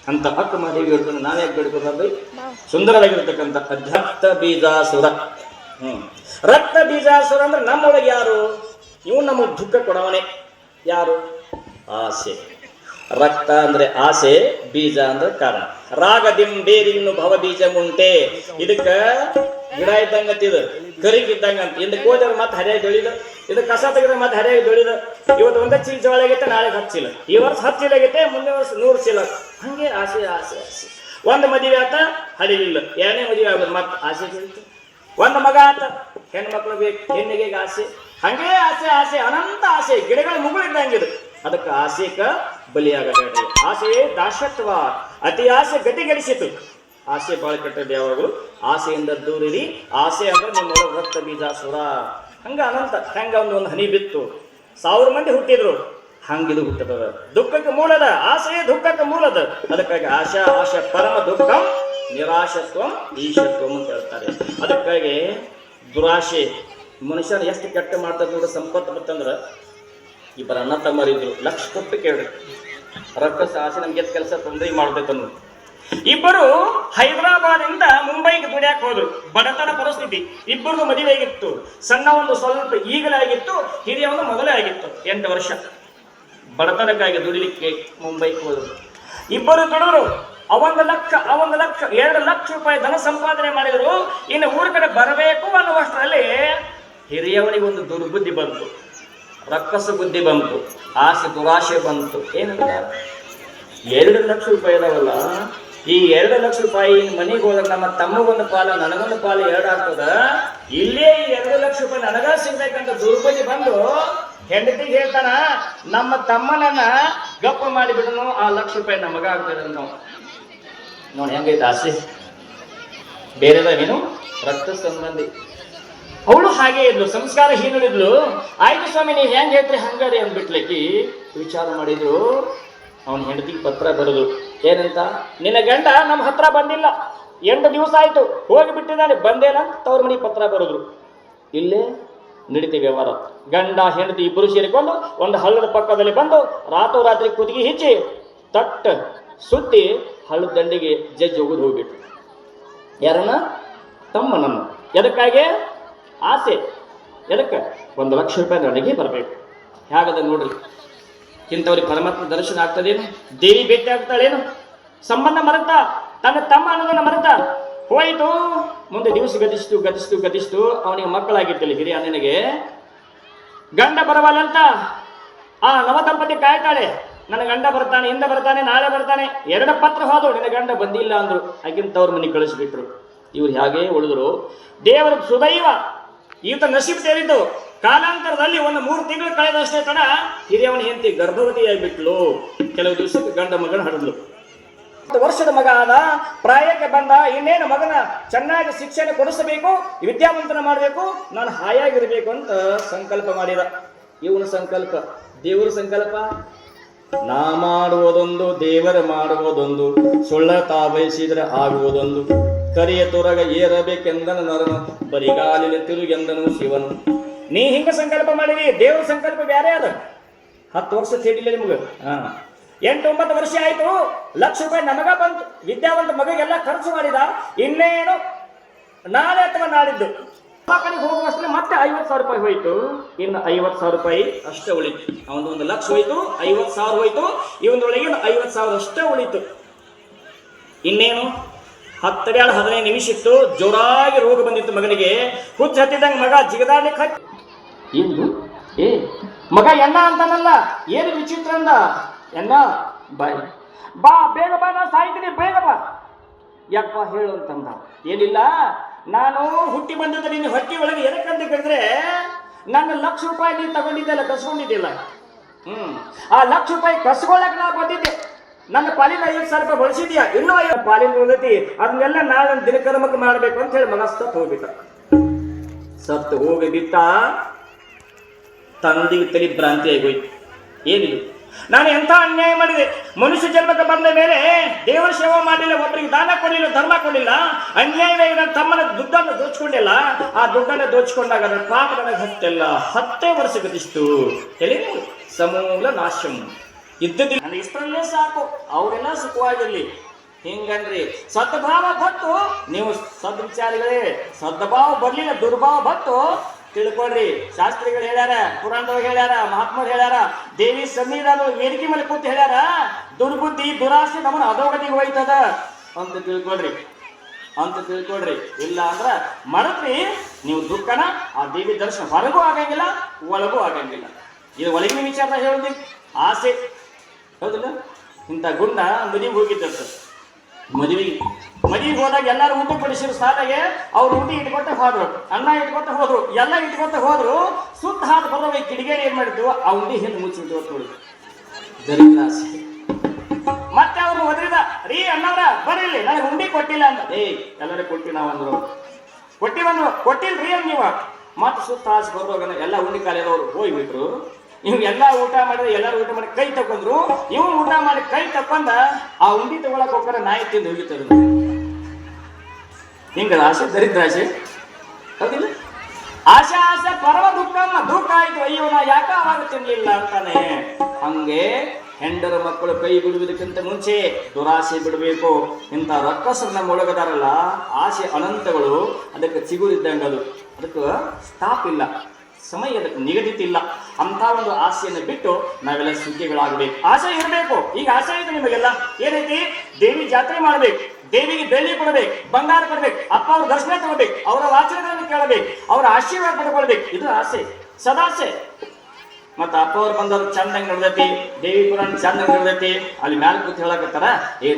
ಅಂತ ಅಕ್ಕ ಮಹಾದೇವಿ ಬೇಡ್ಕೊಂಡು ನಾವ್ಯಾಕೆ ಬೇಡ್ಕೋಬಾರ್ದು? ಸುಂದರವಾಗಿರ್ತಕ್ಕಂಥ ರಕ್ತ ಬೀಜಾಸುರ. ರಕ್ತ ಬೀಜಾಸುರ ಅಂದ್ರೆ ನಮ್ಮೊಳಗೆ ಯಾರು? ಇವು ನಮಗೆ ದುಃಖ ಕೊಡವನೇ. ಯಾರು? ಆಸೆ. ರಕ್ತ ಅಂದ್ರೆ ಆಸೆ, ಬೀಜ ಅಂದ್ರೆ ಕಾರಣ. ರಾಗದಿಂ ಬೇರಿನ್ನು ಭವ ಬೀಜ ಮುಂಟೆ. ಇದಕ್ಕ ಗಿಡ ಇದ್ದಂಗಂತ, ಇದು ಕರಿಗಿದ್ದಂಗಂತ. ಇದಕ್ಕೆ ಹೋದ್ರೆ ಮತ್ತೆ ಹರಿಯಾಗಿ ಬೆಳಿದ, ಇದು ಕಸ ತೆಗೆದ್ರೆ ಮತ್ತೆ ಹರಿಯಾಗಿ ಬೆಳಿದ. ಇವತ್ತು 1 ಚೀಲ ಜೋಳ ಆಗೈತೆ, ನಾಳೆ 10 ಚೀಲ. ಈ ವರ್ಷ 10 ಚೀಲ ಆಗೈತೆ, ಮುಂದಿನ ವರ್ಷ 100 ಚೀಲ. ಹಂಗೆ ಆಸೆ ಆಸೆ ಆಸೆ. ಒಂದು ಮದುವೆ ಆತ, ಹಳಿಲಿಲ್ಲ. 2ನೇ ಮದುವೆ ಆಗೋದು, ಮತ್ತೆ ಆಸೆ ಬೆಳೀತು. ಒಂದು ಮಗ ಆತ, ಹೆಣ್ಮಕ್ಳು ಬೇಕು, ಹೆಣ್ಣಿಗೆ ಆಸೆ. ಹಂಗೆ ಆಸೆ ಆಸೆ, ಅನಂತ ಆಸೆ. ಗಿಡಗಳ ಮುಗುಳಿದ್ದಂಗಿದು. ಅದಕ್ಕೆ ಆಸೆಕ ಬಲಿಯಾಗಬೇಡ್ರಿ. ಆಸೆ ದಾಶತ್ವ, ಅತಿ ಆಸೆ ಗತಿಗೆಡಿಸಿತು. ಆಸೆ ಬಾಳ ಕೆಟ್ಟದ್ದು. ಯಾವಾಗಲೂ ಆಸೆಯಿಂದ ದೂರಿರಿ. ಆಸೆ ಅಂದ್ರೆ ನಿಮ್ಮೊಳಗೆ ರಕ್ತ ಬೀಜಾಸುರ. ಹಂಗ ಅನಂತ. ಹೆಂಗ ಒಂದು ಹನಿ ಬಿತ್ತು, 1000 ಮಂದಿ ಹುಟ್ಟಿದ್ರು, ಹಂಗಿದು ಹುಟ್ಟದ. ದುಃಖಕ್ಕೆ ಮೂಲದ ಆಸೆ, ದುಃಖಕ್ಕೆ ಮೂಲದ. ಅದಕ್ಕಾಗಿ ಆಶಾ ಆಶ ಪರಮ ದುಃಖಂ ನಿರಾಶತ್ವಂ ಈಶತ್ವಂ ಅಂತ ಹೇಳ್ತಾರೆ. ಅದಕ್ಕಾಗಿ ದುರಾಶೆ ಮನುಷ್ಯನ ಎಷ್ಟು ಕೆಟ್ಟ ಮಾಡ್ತದೆ ನೋಡಿ. ಸಂಪತ್ತು ಬರ್ತಂದ್ರ, ಇಬ್ಬರು ಅಣ್ಣ ತಮ್ಮರಿದ್ರು, ಲಕ್ಷ ಕೊಟ್ಟು ಕೇಳ್ರಿ, ರೊಕ್ಕಸ ಆಸೆ ನಮ್ಗೆ ಕೆಲಸ ತೊಂದರೆ ಮಾಡ್ತೈತನ್ನು. ಇಬ್ಬರು ಹೈದರಾಬಾದಿಂದ ಮುಂಬೈಗೆ ದುಡಿಯಾಕ ಹೋದ್ರು. ಬಡತನ ಪರಿಸ್ಥಿತಿ. ಇಬ್ಬರದು ಮದುವೆ ಆಗಿತ್ತು. ಸಣ್ಣ ಒಂದು ಸ್ವಲ್ಪ ಈಗಲೇ ಆಗಿತ್ತು, ಹಿರಿಯ ಒಂದು ಮೊದಲೇ ಆಗಿತ್ತು. 8 ವರ್ಷ ಬಡತನಕ್ಕಾಗಿ ದುಡಿಲಿಕ್ಕೆ ಮುಂಬೈಗೆ ಹೋದ್ರು. ಇಬ್ಬರು ದುಡಿದ್ರು. 1 ಲಕ್ಷ 2 ಲಕ್ಷ ರೂಪಾಯಿ ಧನ ಸಂಪಾದನೆ ಮಾಡಿದ್ರು. ಇನ್ನು ಊರ ಕಡೆ ಬರಬೇಕು ಅನ್ನುವಷ್ಟರಲ್ಲಿ ಹಿರಿಯವನಿಗೆ ಒಂದು ದುರ್ಬುದ್ಧಿ ಬಂತು, ರಕ್ಕಸ ಬುದ್ಧಿ ಬಂತು, ಆಸೆ ದುರಾಶೆ ಬಂತು. ಏನಂತ, 2 ಲಕ್ಷ ರೂಪಾಯಿ ಇದಾವಲ್ಲ, ಈ 2 ಲಕ್ಷ ರೂಪಾಯಿ ಮನೆಗೆ ಹೋದಾಗ ನಮ್ಮ ತಮ್ಮಗೊಂದು ಪಾಲ, ನನಗೊಂದು ಪಾಲು 2 ಆಗ್ತದ. ಇಲ್ಲೇ ಈ 2 ಲಕ್ಷ ರೂಪಾಯಿ ನನಗ ಸಿಗ್ಬೇಕಂತ ದುರ್ಬುದ್ಧಿ ಬಂದು ಹೆಂಡತಿಗೆ ಹೇಳ್ತಾನ, ನಮ್ಮ ತಮ್ಮನನ್ನ ಗಪ್ಪ ಮಾಡಿಬಿಡನು, ಆ 1 ಲಕ್ಷ ರೂಪಾಯಿ ನಮಗ ಆಗ್ತದ. ನೋಡಿ ಹೆಂಗೈತೆ ಆಸೆ. ಬೇರೆದೇನು ರಕ್ತ ಸಂಬಂಧಿ. ಅವಳು ಹಾಗೆ ಇದ್ಲು, ಸಂಸ್ಕಾರ ಹೀನಳಿದ್ಲು. ಆಯ್ತು ಸ್ವಾಮಿ, ನೀವು ಹೆಂಗ್ ಹೇಳ್ತೀರಿ ಹಂಗಾರಿ ಅಂದ್ಬಿಟ್ಲಕ್ಕಿ. ವಿಚಾರ ಮಾಡಿದ್ರು. ಅವನ ಹೆಂಡತಿಗೆ ಪತ್ರ ಬರೆದು ಏನಂತ, ನಿನ್ನ ಗಂಡ ನಮ್ಮ ಹತ್ರ ಬಂದಿಲ್ಲ, 8 ದಿವಸ ಆಯ್ತು, ಹೋಗಿಬಿಟ್ಟಿದ್ದಾನೆ, ಬಂದೇನ ಅಂತ ಅವ್ರ ಮನೆಗೆ ಪತ್ರ ಬರೆದ್ರು. ಇಲ್ಲೇ ನಡೀತಿ ವ್ಯವಹಾರ. ಗಂಡ ಹೆಂಡತಿ ಇಬ್ಬರು ಸೇರಿಕೊಂಡು ಒಂದು ಹಳ್ಳದ ಪಕ್ಕದಲ್ಲಿ ಬಂದು ರಾತ್ರಿ ಕುದಿಗೆ ಹಿಚ್ಚಿ ತಟ್ಟ ಸುತ್ತಿ ಹಳ್ಳದ ದಂಡಿಗೆ ಜಜ್ಜಿ ಹೋಗುದು ಹೋಗ್ಬಿಟ್ಟು. ಯಾರನ್ನ? ತಮ್ಮನನ್ನು. ಎದಕ್ಕಾಗಿ? ಆಸೆ. ಎದಕ್ಕೆ? 1 ಲಕ್ಷ ರೂಪಾಯಿ ನನಗೆ ಬರಬೇಕು. ಹೇಗದ ನೋಡ್ರಿ. ಇಂಥವ್ರಿಗೆ ಪರಮಾತ್ಮ ದರ್ಶನ ಆಗ್ತದೇನು? ದೇವಿ ಭೇಟಿ ಆಗ್ತಾಳೇನು? ಸಂಬಂಧ ಮರೆತ, ತನ್ನ ತಮ್ಮ ಅನ್ನೋದನ್ನ ಮರೆತ ಹೋಯಿತು. ಮುಂದೆ ದಿವಸ ಗತಿಸ್ತು. ಅವನಿಗೆ ಮಕ್ಕಳಾಗಿತ್ತಲ್ಲಿ ಹಿರಿಯ ಅಣ್ಣನಿಗೆ. ಗಂಡ ಬರವಲ್ಲಂತ ಆ ನವ ದಂಪತಿ ಕಾಯ್ತಾಳೆ. ನನ್ನ ಗಂಡ ಬರ್ತಾನೆ, ಹಿಂದೆ ಬರ್ತಾನೆ, ನಾಳೆ ಬರ್ತಾನೆ. 2 ಪತ್ರ ಹೋದ್ರು, ನಿನ್ನ ಗಂಡ ಬಂದಿಲ್ಲ ಅಂದ್ರು. ಆಕಿಂತವ್ರ ಮನೆಗೆ ಕಳಿಸ್ಬಿಟ್ರು. ಇವ್ರು ಹಾಗೇ ಉಳಿದ್ರು. ದೇವರ ಸುದೈವ ಈತ ನಸೀಬ್ ಸೇರಿದ್ದು. ಕಾಲಾಂತರದಲ್ಲಿ 3 ತಿಂಗಳು ಕಳೆದಷ್ಟೇ ತಡ ಹಿರಿಯವನ ಹೆಂಡತಿ ಗರ್ಭವತಿಯಾಗಿಬಿಟ್ಲು. ಕೆಲವು ದಿವಸಕ್ಕೆ ಗಂಡ ಮಗನ ಹಡಿದ್ಲು. ವರ್ಷದ ಮಗ ಆದ, ಪ್ರಾಯಕ್ಕೆ ಬಂದ, ಇನ್ನೇನು ಮಗನ ಚೆನ್ನಾಗಿ ಶಿಕ್ಷಣ ಕೊಡಿಸಬೇಕು, ವಿದ್ಯಾವಂತನ ಮಾಡಬೇಕು, ನಾನು ಹಾಯಾಗಿರ್ಬೇಕು ಅಂತ ಸಂಕಲ್ಪ ಮಾಡಿದ. ಇವನ ಸಂಕಲ್ಪ ದೇವರ ಸಂಕಲ್ಪ. ನಾ ಮಾಡುವುದೊಂದು, ದೇವರ ಮಾಡುವುದೊಂದು, ಸುಳ್ಳ ತಾ ಬಯಸಿದ್ರೆ ಆಗುವುದೊಂದು. ಕರಿಯ ತೊರಗ ಏರಬೇಕೆಂದನು ನರನು, ಬರಿಗಾಲಿನ ತಿರುಗೆಂದನು ಶಿವನು. ನೀ ಹಿಂಗ ಸಂಕಲ್ಪ ಮಾಡಿದಿ, ದೇವರ ಸಂಕಲ್ಪ ಬ್ಯಾರೆ ಅದ. 10 ವರ್ಷ ಸೇರಿಲ್ಲ ನಿಮ್ಗೆ. 8-9 ವರ್ಷ ಆಯ್ತು, ₹1,00,000 ನಮಗ ಬಂತು. ವಿದ್ಯಾವಂತ ಮಗಗೆಲ್ಲ ಖರ್ಚು ಮಾಡಿದ. ಇನ್ನೇನು ನಾಳೆ ಅಥವಾ ನಾಳಿದ್ದು ಕಡೆಗೆ ಹೋಗುವಷ್ಟೇ ಮತ್ತೆ ₹50,000 ಹೋಯ್ತು. ಇನ್ನು ₹50,000 ಅಷ್ಟೇ ಉಳಿತು. ಅವನು 1,00,000 ಹೋಯ್ತು, ₹50,000 ಹೋಯ್ತು, ಇವನೊಳಗೆ ₹50,000 ಅಷ್ಟೇ ಉಳಿತು. ಇನ್ನೇನು 10-15 ನಿಮಿಷ ಇತ್ತು, ಜೋರಾಗಿ ರೋಗ ಬಂದಿತ್ತು ಮಗನಿಗೆ. ಹುಚ್ಚ ಹತ್ತಿದಂಗೆ ಮಗ ಜಿಗದಾಡ್ಲಿಕ್ಕೆ ಹತ್ತಿ ಎಂದು ಮಗ ಎಣ್ಣ ಅಂತಾನಲ್ಲ, ಏನು ವಿಚಿತ್ರ ಅಂದ. ಎಣ್ಣ ಬಾಯ್ ಬಾ, ಬೇಗ ಬಾ, ನಾ ಸಾಯ್ತೀನಿ, ಬೇಗ ಬಾ. ಯಾಕಪ್ಪ ಹೇಳು ಅಂತಂದ. ಏನಿಲ್ಲ, ನಾನು ಹುಟ್ಟಿ ಬಂದದ್ದು ನಿನ್ನ ಹೊಟ್ಟಿ ಒಳಗೆ ಎದಕ್ಕಂತ ಕೇಳಿದ್ರೆ, ನನ್ನ ₹1,00,000 ನೀನು ತಗೊಂಡಿದ್ದೆಲ್ಲ, ಕಸ್ಕೊಂಡಿದ್ದಿಲ್ಲ. ಆ ₹1,00,000 ಕಸ್ಕೊಳ್ಳಕ್ಕೆ ನಾ ಬಂದಿದ್ದೆ. ನನ್ನ ಪಾಲಿನ ₹50,000 ಬಳಸಿದ್ಯಾ, ಇನ್ನೂ 50 ಪಾಲಿನ ಉಳಿದೈತಿ, ಅದನ್ನೆಲ್ಲ ನಾಳೆ ನನ್ನ ದಿನಕರ್ಮಕ್ಕೆ ಮಾಡಬೇಕು ಅಂತ ಹೇಳಿ ಮಗ ಸತ್ತು ಹೋಗ್ಬಿಟ್ಟ. ಸತ್ತು ಹೋಗಿ ಬಿಟ್ಟ. ತಂದೆಗೆ ತಲೆ ಭ್ರಾಂತಿ ಆಗೋಯ್ತು. ಏನಿದು, ನಾನು ಎಂಥ ಅನ್ಯಾಯ ಮಾಡಿದೆ. ಮನುಷ್ಯ ಜನ್ಮಕ್ಕೆ ಬಂದ ಮೇಲೆ ದೇವರ ಸೇವೆ ಮಾಡಲಿಲ್ಲ, ಒಬ್ಬರಿಗೆ ದಾನ ಕೊಡಲಿಲ್ಲ, ಧರ್ಮ ಕೊಡಲಿಲ್ಲ, ಅನ್ಯಾಯವಾಗಿ ನನ್ನ ತಮ್ಮನ ದುಡ್ಡನ್ನು ದೋಚ್ಕೊಂಡಿಲ್ಲ. ಆ ದುಡ್ಡನ್ನು ದೋಚ್ಕೊಂಡಾಗ ನನ್ನ ಪಾಪ ನನಗೆ ಹತ್ತೆಲ್ಲ 10 ವರ್ಷ ಗತಿಸ್ತು. ಹೇಳಿ ಸಮೂಲ ನಾಶಂ ಇದ್ದದಿಲ್ಲ. ನನಗೆ ಇಷ್ಟರಲ್ಲೇ ಸಾಕು, ಅವರೆಲ್ಲ ಸುಖವಾಗಿರಲಿ. ಹಿಂಗನ್ರಿ ಸದ್ಭಾವ ಬತ್ತು, ನೀವು ಸದ್ವಿಚಾರಿಗಳೇ. ಸದ್ಭಾವ ಬರ್ಲಿಲ್ಲ, ದುರ್ಭಾವ ಬತ್ತು, ತಿಳ್ಕೊಳ್ರಿ. ಶಾಸ್ತ್ರಿಗಳು ಹೇಳ್ಯಾರ, ಪುರಾಣದೊಳಗೆ ಹೇಳ್ಯಾರ, ಮಹಾತ್ಮರು ಹೇಳ್ಯಾರ, ದೇವಿ ಸಂವಿಧಾನ ವೇದಿಕೆ ಮೇಲೆ ಕೂತು ಹೇಳ್ಯಾರ, ದುರ್ಬುದ್ಧಿ ದುರಾಸೆ ನಮ್ಮನ್ನು ಅಧೋಗತಿಗೆ ಹೋಯ್ತದ ಅಂತ ತಿಳ್ಕೊಳ್ರಿ. ಇಲ್ಲ ಅಂದ್ರ ಮರತ್ರಿ ನೀವು ದುಃಖನ. ಆ ದೇವಿ ದರ್ಶನ ಹೊರಗೂ ಆಗಂಗಿಲ್ಲ, ಒಳಗೂ ಆಗಂಗಿಲ್ಲ. ಇದು ಒಳಗಿನ ವಿಚಾರ ಹೇಳುದಿ ಆಸೆ, ಹೌದಿಲ್ಲ? ಇಂಥ ಗುಂಡ ಮದುವೆಗೆ ಹೋಗಿದ್ದಂತ. ಮದುವೆಗೆ ಹೋದಾಗ ಎಲ್ಲರೂ ಊಟ ಪಡಿಸಿರು. ಸಾಲಾಗೆ ಅವ್ರು ಊಟ ಇಟ್ಕೊತ ಹೋದ್ರು, ಅನ್ನ ಇಟ್ಕೊತ ಹೋದ್ರು, ಎಲ್ಲ ಇಟ್ಕೊತ ಹೋದ್ರು. ಸುತ್ತ ಹಾದು ಬರೋವಾಗ ಕಿಡಿಗೇರಿ ಏನ್ ಮಾಡಿದ್ವು, ಆ ಉಂಡಿ ಹಿಂದೆ ಮುಚ್ಚಿಟ್ಟು ನೋಡಿ ದರಿದ್ರಾಸೆ. ಮತ್ತೆ ಅವ್ರು ಒದರಿದ, ರೀ ಅಣ್ಣವ್ರ ಬರೀಲಿ, ನನಗೆ ಉಂಡಿ ಕೊಟ್ಟಿಲ್ಲ ಅಂತ. ಎಲ್ಲರೂ ಕೊಟ್ಟಿ ನಾವು ಅಂದ್ರು, ಕೊಟ್ಟಿಲ್ರಿ ನೀವು. ಮತ್ತೆ ಸುತ್ತ ಹಾಸಿ ಬರುವಾಗ ಎಲ್ಲ ಉಂಡಿ ಕಾಲಿದವರು ಹೋಗ್ಬಿಟ್ರು. ಇವ್ ಎಲ್ಲ ಊಟ ಮಾಡಿದ್ರೆ, ಎಲ್ಲರೂ ಊಟ ಮಾಡಿ ಕೈ ತಕೊಂಡ್ರು. ಇವ್ ಊಟ ಮಾಡಿ ಕೈ ತಕೊಂಡ ಆ ಉಂಡಿ ತಗೊಳಕ್ ಹೋಗ್ತಾರೆ, ನಾಯಿ ತಿಂದು ಹೋಗಿತ್ತದ. ಹಿಂಗದ ಆಸೆ, ದರಿದ್ರಾಸೆ, ಹೌದಿಲ್ಲ? ಆಶೆ ಪರಮ ದುಃಖ ಆಯ್ತು. ಅಯ್ಯೋ ನಾ ಯಾಕ ಅವಾಗ ತಿನ್ಲಿಲ್ಲ ಅಂತಾನೆ. ಹಂಗೆ ಹೆಂಡರ ಮಕ್ಕಳು ಕೈ ಬಿಡುವುದಕ್ಕಿಂತ ಮುಂಚೆ ದುರಾಸೆ ಬಿಡಬೇಕು. ಇಂಥ ರಕ್ಕಸರು ನಮ್ಮ ಒಳಗದಾರಲ್ಲ, ಆಸೆ ಅನಂತಗಳು, ಅದಕ್ಕೆ ಚಿಗುರಿದ್ದಂಗೆ. ಅದಕ್ಕೆ ಸ್ಟಾಪ್ ಇಲ್ಲ, ಸಮಯ ಅದಕ್ಕೆ ನಿಗದಿತ ಇಲ್ಲ. ಅಂತ ಒಂದು ಆಸೆಯನ್ನು ಬಿಟ್ಟು ನಾವೆಲ್ಲ ಸುಖಿಗಳಾಗಬೇಕು. ಆಸೆ ಇರಬೇಕು. ಈಗ ಆಸೆ ಇದೆ ನಿಮಗೆಲ್ಲ. ಏನೈತಿ? ದೇವಿ ಜಾತ್ರೆ ಮಾಡ್ಬೇಕು, ದೇವಿಗೆ ಬೆಳ್ಳಿ ಕೊಡಬೇಕು, ಬಂಗಾರ ಕೊಡ್ಬೇಕು, ಅಪ್ಪ ಅವ್ರ ದರ್ಶನ ತಗೋಬೇಕು, ಅವರ ವಾಚನಗಳನ್ನು ಕೇಳಬೇಕು, ಅವರ ಆಶೀರ್ವಾದ ಪಡ್ಕೊಳ್ಬೇಕು. ಇದು ಆಸೆ, ಸದಾಸೆ. ಮತ್ತ ಅಪ್ಪ ಅವ್ರು ಬಂದವ್ರು ಚಂದಂಗೆ ನಡೆದೈತಿ, ದೇವಿ ಪುರಾಣ ಚಂದಂಗೆ ನಡೆದೈತಿ. ಅಲ್ಲಿ ಮ್ಯಾಲ ಕೂತ್ ಹೇಳಕತ್ತಾರ,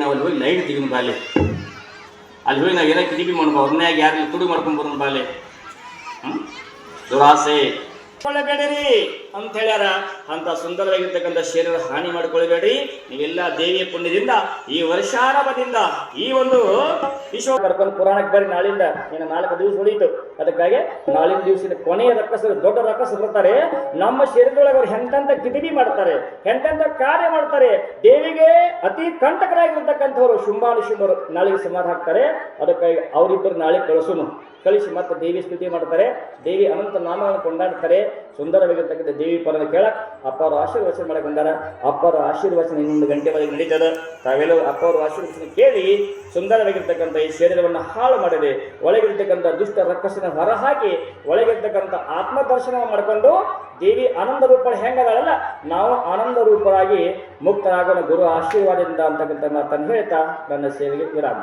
ನಾವು ಅಲ್ಲಿ ಹೋಗಿ ಲೈಟ್ ತೆಗಿನ ಬಾಲೆ, ಅಲ್ಲಿ ಹೋಗಿ ನಾವು ಏನೋ ಕಿಡಿಬಿ ಮಾಡ್ಬೋ, ಅವ್ರನ್ಯಾಗ ಯಾರು ತುಡಿ ಮಾಡ್ಕೊಂಡ್ ಬರೋಣ ಬಾಲೆ. ದುರಾಸೆ ಕೊಳ್ಳಬೇಡ್ರಿ ಅಂತ ಹೇಳ್ಯಾರ. ಅಂತ ಸುಂದರವಾಗಿರ್ತಕ್ಕಂಥ ಶರೀರ ಹಾನಿ ಮಾಡಿಕೊಳ್ಳಬೇಡ್ರಿ. ನೀವೆಲ್ಲ ದೇವಿಯ ಪುಣ್ಯದಿಂದ, ಈ ವರ್ಷಾರಂಭದಿಂದ, ಈ ಒಂದು ವಿಶ್ವ ಕರ್ಕೊಂಡು ಪುರಾಣಕ್ಕೆ ಬರೀ. ನಾಳಿಂದ ಇನ್ನು 4 ದಿವಸ ಉಳಿಯಿತು. ಅದಕ್ಕಾಗಿ ನಾಳಿನ ದಿವಸದ ಕೊನೆಯ ರಕ್ಕಸರು, ದೊಡ್ಡ ರಕ್ಕಸರು ಬರ್ತಾರೆ. ನಮ್ಮ ಶರೀರದೊಳಗೆ ಅವ್ರು ಎಂತೆಂಥ ಕಿಡಿಬಿ ಮಾಡ್ತಾರೆ, ಎಂತೆಂಥ ಕಾರ್ಯ ಮಾಡ್ತಾರೆ. ದೇವಿಗೆ ಅತಿ ಕಂಟಕರಾಗಿರ್ತಕ್ಕಂಥವ್ರು ಶುಂಭಾನುಶುಂಭರು ನಾಳೆಗೆ ಸಮಾಧ ಹಾಕ್ತಾರೆ. ಅದಕ್ಕಾಗಿ ಅವರಿಬ್ಬರು ನಾಳೆ ಕಳಿಸಿ ಮತ್ತೆ ದೇವಿ ಸ್ತುತಿ ಮಾಡ್ತಾರೆ. ದೇವಿ ಅನಂತ ನಾಮವನ್ನು ಕೊಂಡಾಡ್ತಾರೆ. ಸುಂದರವಾಗಿರ್ತಕ್ಕಂಥ ದೇವಿ ಪರನ ಕೇಳಕ್ ಅಪ್ಪ ಅವರು ಆಶೀರ್ವಚನ ಮಾಡಕ್ ಬಂದಾರ. ಅಪ್ಪ ಅವರ ಆಶೀರ್ವಚನ 1 ಗಂಟೆ ಒಳಗೆ ನಡೀತದ. ತಾವೆಲ್ಲರೂ ಅಪ್ಪ ಅವರ ಆಶೀರ್ವಚನ ಕೇಳಿ ಸುಂದರವಾಗಿರ್ತಕ್ಕಂಥ ಈ ಶರೀರವನ್ನು ಹಾಳು ಮಾಡದೆ, ಒಳಗಿರ್ತಕ್ಕಂಥ ದುಷ್ಟ ರಕ್ಕಸನ ಹೊರಹಾಕಿ ಒಳಗಿರ್ತಕ್ಕಂಥ ಆತ್ಮದರ್ಶನ ಮಾಡಿಕೊಂಡು ದೇವಿ ಆನಂದ ರೂಪ ಹೆಂಗದಾಳಲ್ಲ, ನಾವು ಆನಂದ ರೂಪರಾಗಿ ಮುಕ್ತರಾಗೋಣ ಗುರು ಆಶೀರ್ವಾದದಿಂದ ಅಂತಕ್ಕಂಥ ಮಾತನ್ನು ಹೇಳ್ತಾ ನನ್ನ ಸೇವೆಗೆ ವಿರಾಮ.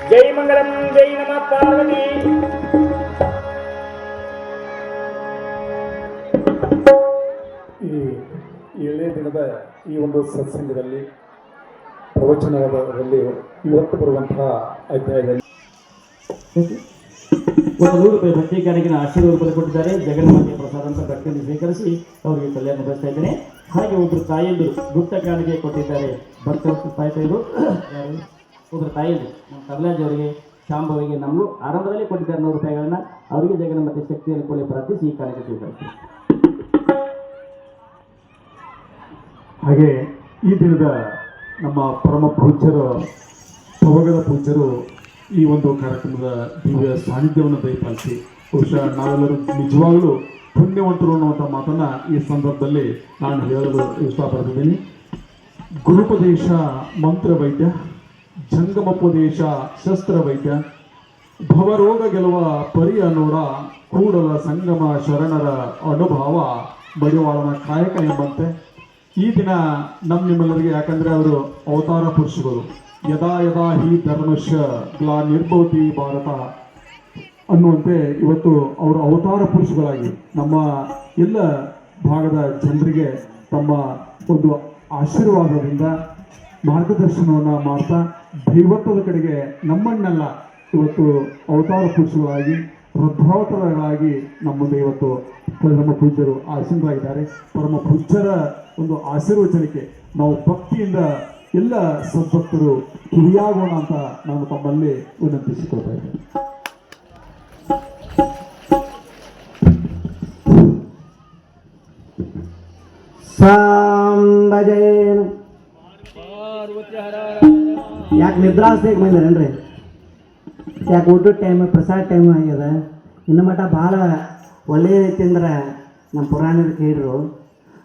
ಜೈ ಮಂಗಳಂ, ಜೈ ನಮಃ ಪಾರ್ವತಿ. ಈ 7ನೇ ದಿನದ ಈ ಒಂದು ಸತ್ಸಂಗದಲ್ಲಿ, ಪ್ರವಚನದಲ್ಲಿ ಇವತ್ತು ಬರುವಂತಹ ಅಧ್ಯಾಯದಲ್ಲಿ ₹100 ಭಕ್ತಿ ಕಾರ್ಯಕ್ರಮ ಆಶೀರ್ವಾದ ಕೊಟ್ಟಿದ್ದಾರೆ. ಜಗನ್ಮಾತೆ ಪ್ರಸಾದ ಅಂತ ಭಕ್ತಿಯನ್ನು ಸ್ವೀಕರಿಸಿ ಅವರಿಗೆ ಕಲ್ಯಾಣ ಬಯಸ್ತಾ ಇದ್ದೇನೆ. ಹಾಗೆ ಒಬ್ಬರು ತಾಯಿಯಂದರು ಗುಪ್ತ ಕಾಣಿಕೆ ಕೊಟ್ಟಿದ್ದಾರೆ. ಭಕ್ತರು ತಾಯ್ತಾಯಿದ್ರು ಯಾರು ಒಬ್ಬರು ತಾಯಿಯಂದರು ನಮ್ಮ ಕಮಲಾಜ್ ಅವರಿಗೆ, ಶಾಂಬ್ ಅವರಿಗೆ ನಮಗೂ ಆರಂಭದಲ್ಲೇ ಕೊಟ್ಟಿದ್ದಾರೆ 100 ರೂಪಾಯಿಗಳನ್ನ. ಅವರಿಗೆ ಜಗನ್ಮಾತೆ ಶಕ್ತಿಯನ್ನು ಕೊಡಿ ಪ್ರಾರ್ಥಿಸಿ ಈ ಕಾಣಿಕೆ ಸ್ವೀಕರಿಸ್ತೀವಿ. ಹಾಗೆ ಈ ದಿನದ ನಮ್ಮ ಪರಮ ಪೂಜ್ಯರು ಪವಗದ ಪೂಜ್ಯರು ಈ ಒಂದು ಕಾರ್ಯಕ್ರಮದ ದಿವ್ಯ ಸಾನ್ನಿಧ್ಯವನ್ನು ದಯಪಾಲಿಸಿ ಬಹುಶಃ ನಾವೆಲ್ಲರೂ ನಿಜವಾಗಲೂ ಪುಣ್ಯವಂತರು ಅನ್ನುವಂಥ ಮಾತನ್ನು ಈ ಸಂದರ್ಭದಲ್ಲಿ ನಾನು ಹೇಳಲು ಇಷ್ಟಪಡ್ತಿದ್ದೀನಿ. ಗುರುಪದೇಶ ಮಂತ್ರವೈದ್ಯ, ಜಂಗಮೋಪದೇಶ ಶಸ್ತ್ರವೈದ್ಯ, ಭವರೋಗ ಗೆಲುವ ಪರಿಯ ನೋಡ, ಕೂಡಲ ಸಂಗಮ ಶರಣರ ಅನುಭವ ಬಡಿವಾಳನ ಕಾಯಕ ಎಂಬಂತೆ ಈ ದಿನ ನಿಮ್ಮೆಲ್ಲರಿಗೆ, ಯಾಕಂದರೆ ಅವರು ಅವತಾರ ಪುರುಷಗಳು. ಯದಾ ಯದಾ ಹಿ ಧರ್ಮಶ್ಯ ಗ್ಲಾನಿರ್ಭವತಿ ಭಾರತ ಅನ್ನುವಂತೆ ಇವತ್ತು ಅವರು ಅವತಾರ ಪುರುಷಗಳಾಗಿ ನಮ್ಮ ಎಲ್ಲ ಭಾಗದ ಜನರಿಗೆ ತಮ್ಮ ಒಂದು ಆಶೀರ್ವಾದದಿಂದ ಮಾರ್ಗದರ್ಶನವನ್ನು ಮಾಡ್ತಾ ದೈವತ್ವದ ಕಡೆಗೆ ನಮ್ಮನ್ನೆಲ್ಲ ಇವತ್ತು ಅವತಾರ ಪುರುಷಗಳಾಗಿ ಪ್ರಭಾವತರಾಗಿ ನಮ್ಮ ಮುಂದೆ ಇವತ್ತು ಪರಮ ಪೂಜ್ಯರು ಆಸೀನರಾಗಿದ್ದಾರೆ. ಪರಮ ಪೂಜ್ಯರ ಒಂದು ಆಶೀರ್ವಚನಕ್ಕೆ ನಾವು ಭಕ್ತಿಯಿಂದ ಎಲ್ಲ ಸದ್ಭಕ್ತರು ಕಿವಿಯಾಗೋಣ ಅಂತ ನಾನು ತಮ್ಮಲ್ಲಿ ವಿನಂತಿಸಿಕೊಳ್ತಾ ಇದ್ದೇನೆ. ಸಾಂಬಜೇನು ಯಾಕೆ ನಿದ್ರಾಸ್ತೆಗೆ ಬಂದ್ರೇನ್ರಿ? ಯಾಕೆ ಊಟದ ಟೈಮ್ ಪ್ರಸಾದ ಟೈಮ್ ಆಗ್ಯದ. ಇನ್ನು ಮಟ್ಟ ಭಾಳ ಒಳ್ಳೆಯದೈತಿ ಅಂದ್ರೆ ನಮ್ಮ ಪುರಾಣದ ಕೇಳಿದ್ರು.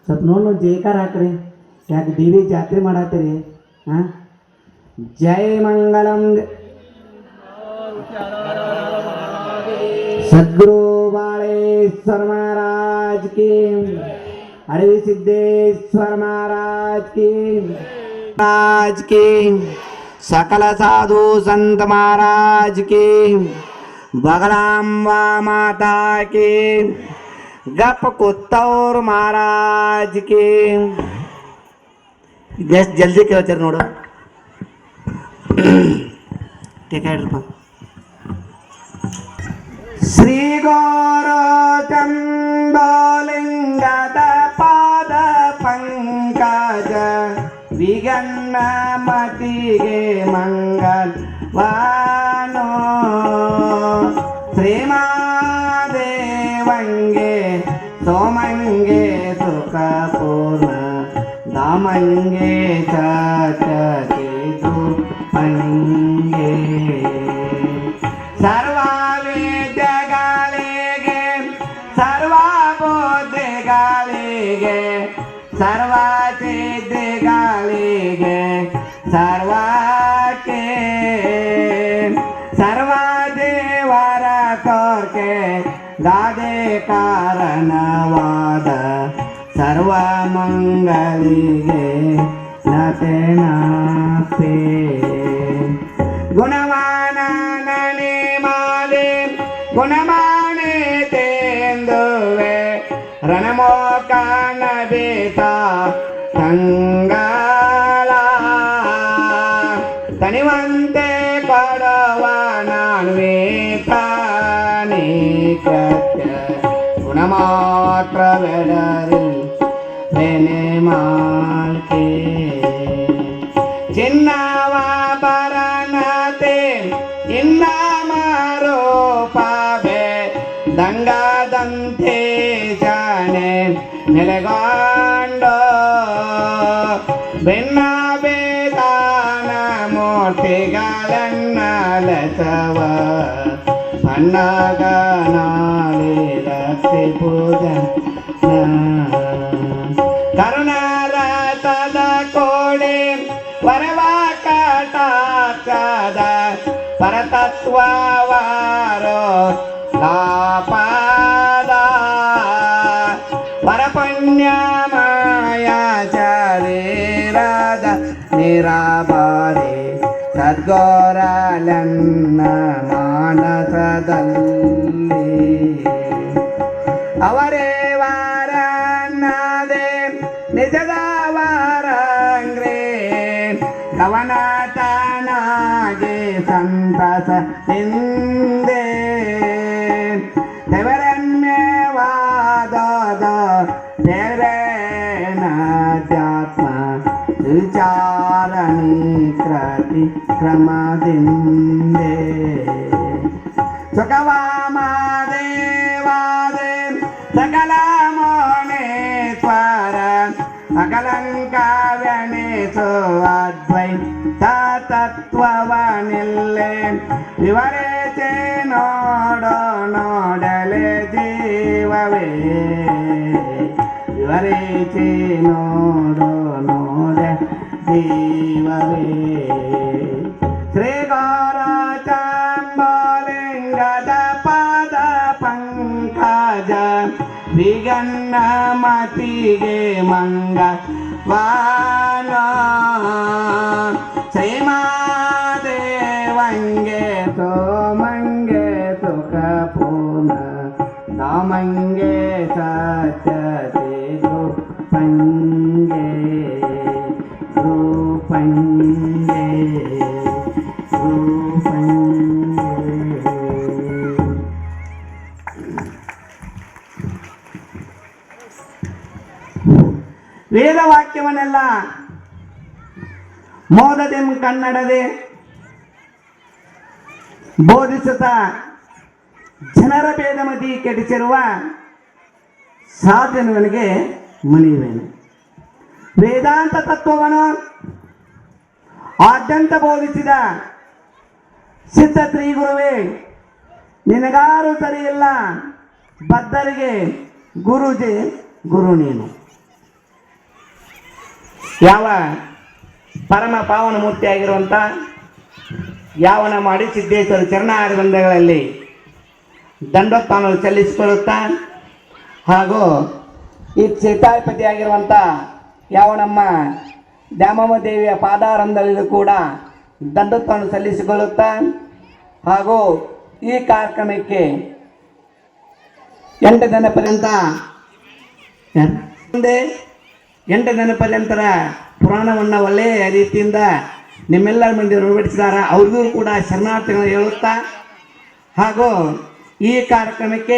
ಸ್ವಲ್ಪ ನೋಡಿ ಜೈಕಾರ ಹಾಕ್ರಿ. ಯಾಕೆ ದೇವಿ ಜಾತ್ರೆ ಮಾಡತ್ತೀರಿ? ಹಾಂ, ಜೈ ಮಂಗಳಂ ಸದ್ಗುರು ಬಾಳೇಶ್ವರ ಮಹಾರಾಜ್ ಕಿ, अड़वी सिद्धेश्वर महाराज की सकल साधु संत महाराज की, बगलाम्बा माता की, गप कुत्तौर महाराज की. जल्दी केळ्ತಾರೆ ನೋಡು. ಟೇಕಾಡ್ರಪ್ಪ. ಶ್ರೀ ಗೌರಲಿಂಗದ ಪಾದ ಪಂಕಜ ವಿಗಣ್ಣ ಮತಿಗೆ ಮಂಗಲ್ವಾನೋ, ಶ್ರೀಮಾದೇವಂಗೆ ಸೋಮಂಗೆ ಸುಖಪೂರ್ಣ ದಾಮಂಗೆ ಚೇತು ಮಂಗೆ ಸರ್ವ ವೇದಗಳಿಗೆ ಸರ್ವ ಬೋಧೆಗಳಿಗೆ ಸರ್ವ ಸಿದ್ಧಿಗಳಿಗೆ ಸರ್ವಕ್ಕೆ ಸರ್ವ ದೇವರ ಕೋರ್ಕೆ ಗಾದೆ ಕಾರಣವಾದ ಸರ್ವ ಮಂಗಲಿಗೆ ನತೆ ನಾಪೆ ಗುಣವಾನ ನನೆ ಮಾಲೆ ಗುಣಮಾನೆ ತೇಂದುವೆ ರಣಮೋಕಾನ ಬೇತ ಸಂಗಾಲ ತನಿವಂತೆ ಕೊಡುವ ನಾನು ವೇತಾನೆ ಕತ್ಯ ಗುಣ ಮಾತ್ರ ಬೆಡರಿ ಬೆನೆ ಮಾಲ್ಕೆ ಚಿನ್ನವ ಬರನತೆ ಇನ್ನ ಮಾರೋಪಾವೆ ದಂಗದಂತೆ ಜಾನೆ ನೆಲೆಗೊಂಡು ಭಿನ್ನ ಬೇದಾನ ಮೂರ್ತಿಗಳನ್ನ ಲಸವ ಅನ್ನಗನಾಳಿ ಲಕ್ಷ್ಮಿ ಪೂಜನ ಕರುಣಾರತದ ಕೋಡೆ ವರವ ಕಟಾಕ್ಷದ ಪರತತ್ವವಾರೋ ಲಾಪಾದ ವರಪುಣ್ಯಮಯ ಶರೀರದ ನಿರಾಬಾರಿ ಸದ್ಗೋರಲನ್ನ ಮಾನಸದಲ್ಲಿ ಅವರೇ ವಾರನ್ನದೆ ನಿಜದ ವಾರಂಗ್ರೆ ಕವನತನಾಗೆ ಸಂತಸ ಹಿಂದೆ ದೇವರನ್ಯವಾದ ದೇವರೇನ ವಿಚಾರಣಿ ಕ್ರಾತಿ ಕ್ರಮದಿಂದೆ ಸುಖವಾಮದೇವಾದೆ ಸಕಲ ಮೋನೇಶ್ವರ ಅಕಲಂಕಾವ್ಯನೇಸೋ ಅದ್ವೈತ ತತ್ವವನಿಲ್ಲೆ ವಿವರಿಸಿ ನೋಡಲೆ ಜೀವವೇ ವಿವರಿಸಿ ನೋಡೆ ಜೀವವೇ ಶ್ರೀ ಗೌರಚಾಂಬಲಿಂಗದ ಪಾದ ಪಂಕಜ ವಿಗನ್ನ ಮತಿಗೆ ಮಂಗ ವಾನ ಶ್ರೀಮಾದೇವಂಗೆ ಸೋಮಂಗೆ ಸುಖ ಪೂರ್ಣ ದಾಮಂಗೆ ಸತ್ಯತೆ ರೂಪಂಗೆ ರೂಪಂಗೆ ವೇದವಾಕ್ಯವನ್ನೆಲ್ಲ ಮೋದದೆ ಕನ್ನಡದೆ ಬೋಧಿಸುತ್ತಾ ಜನರ ಭೇದಮತಿ ಕೆಡಿಸಿರುವ ಸಾಧನೆಗಳಿಗೆ ಮಣಿಯುವೆನು. ವೇದಾಂತ ತತ್ವವನ್ನು ಆದ್ಯಂತ ಬೋಧಿಸಿದ ಸಿದ್ಧ ಶ್ರೀ ಗುರುವೇ, ನಿನಗಾರು ಸರಿಯಿಲ್ಲ, ಬದ್ಧರಿಗೆ ಗುರುಜಿ ಗುರು ನೀನು. ಯಾವ ಪರಮ ಪಾವನ ಮೂರ್ತಿಯಾಗಿರುವಂಥ ಯಾವನ ಮಾಡಿ ಸಿದ್ದೇಶ್ವರ ಚರಣಾರವಿಂದಗಳಲ್ಲಿ ದಂಡೋತ್ಥಾನ ಸಲ್ಲಿಸಿಕೊಳ್ಳುತ್ತಾ ಹಾಗೂ ಈ ಕ್ಷೇತ್ರಾಧಿಪತಿಯಾಗಿರುವಂಥ ಯಾವ ನಮ್ಮ ದ್ಯಾಮಮ್ಮ ದೇವಿಯ ಪಾದಾರಂದಲ್ಲಿಯೂ ಕೂಡ ದಂಡೋತ್ಥಾನ ಸಲ್ಲಿಸಿಕೊಳ್ಳುತ್ತಾ ಹಾಗೂ ಈ ಕಾರ್ಯಕ್ರಮಕ್ಕೆ 8 ದಿನ ಪರ್ಯಂತ 8 ದಿನ ಪರ್ಯಂತರ ಪುರಾಣವನ್ನು ಒಳ್ಳೆಯ ರೀತಿಯಿಂದ ನಿಮ್ಮೆಲ್ಲರ ಮಂದಿ ನಿರ್ವಹಿಸಿದ್ದಾರೆ. ಅವ್ರಿಗೂ ಕೂಡ ಶರಣಾರ್ಥಿಗಳನ್ನು ಹೇಳುತ್ತಾ ಹಾಗೂ ಈ ಕಾರ್ಯಕ್ರಮಕ್ಕೆ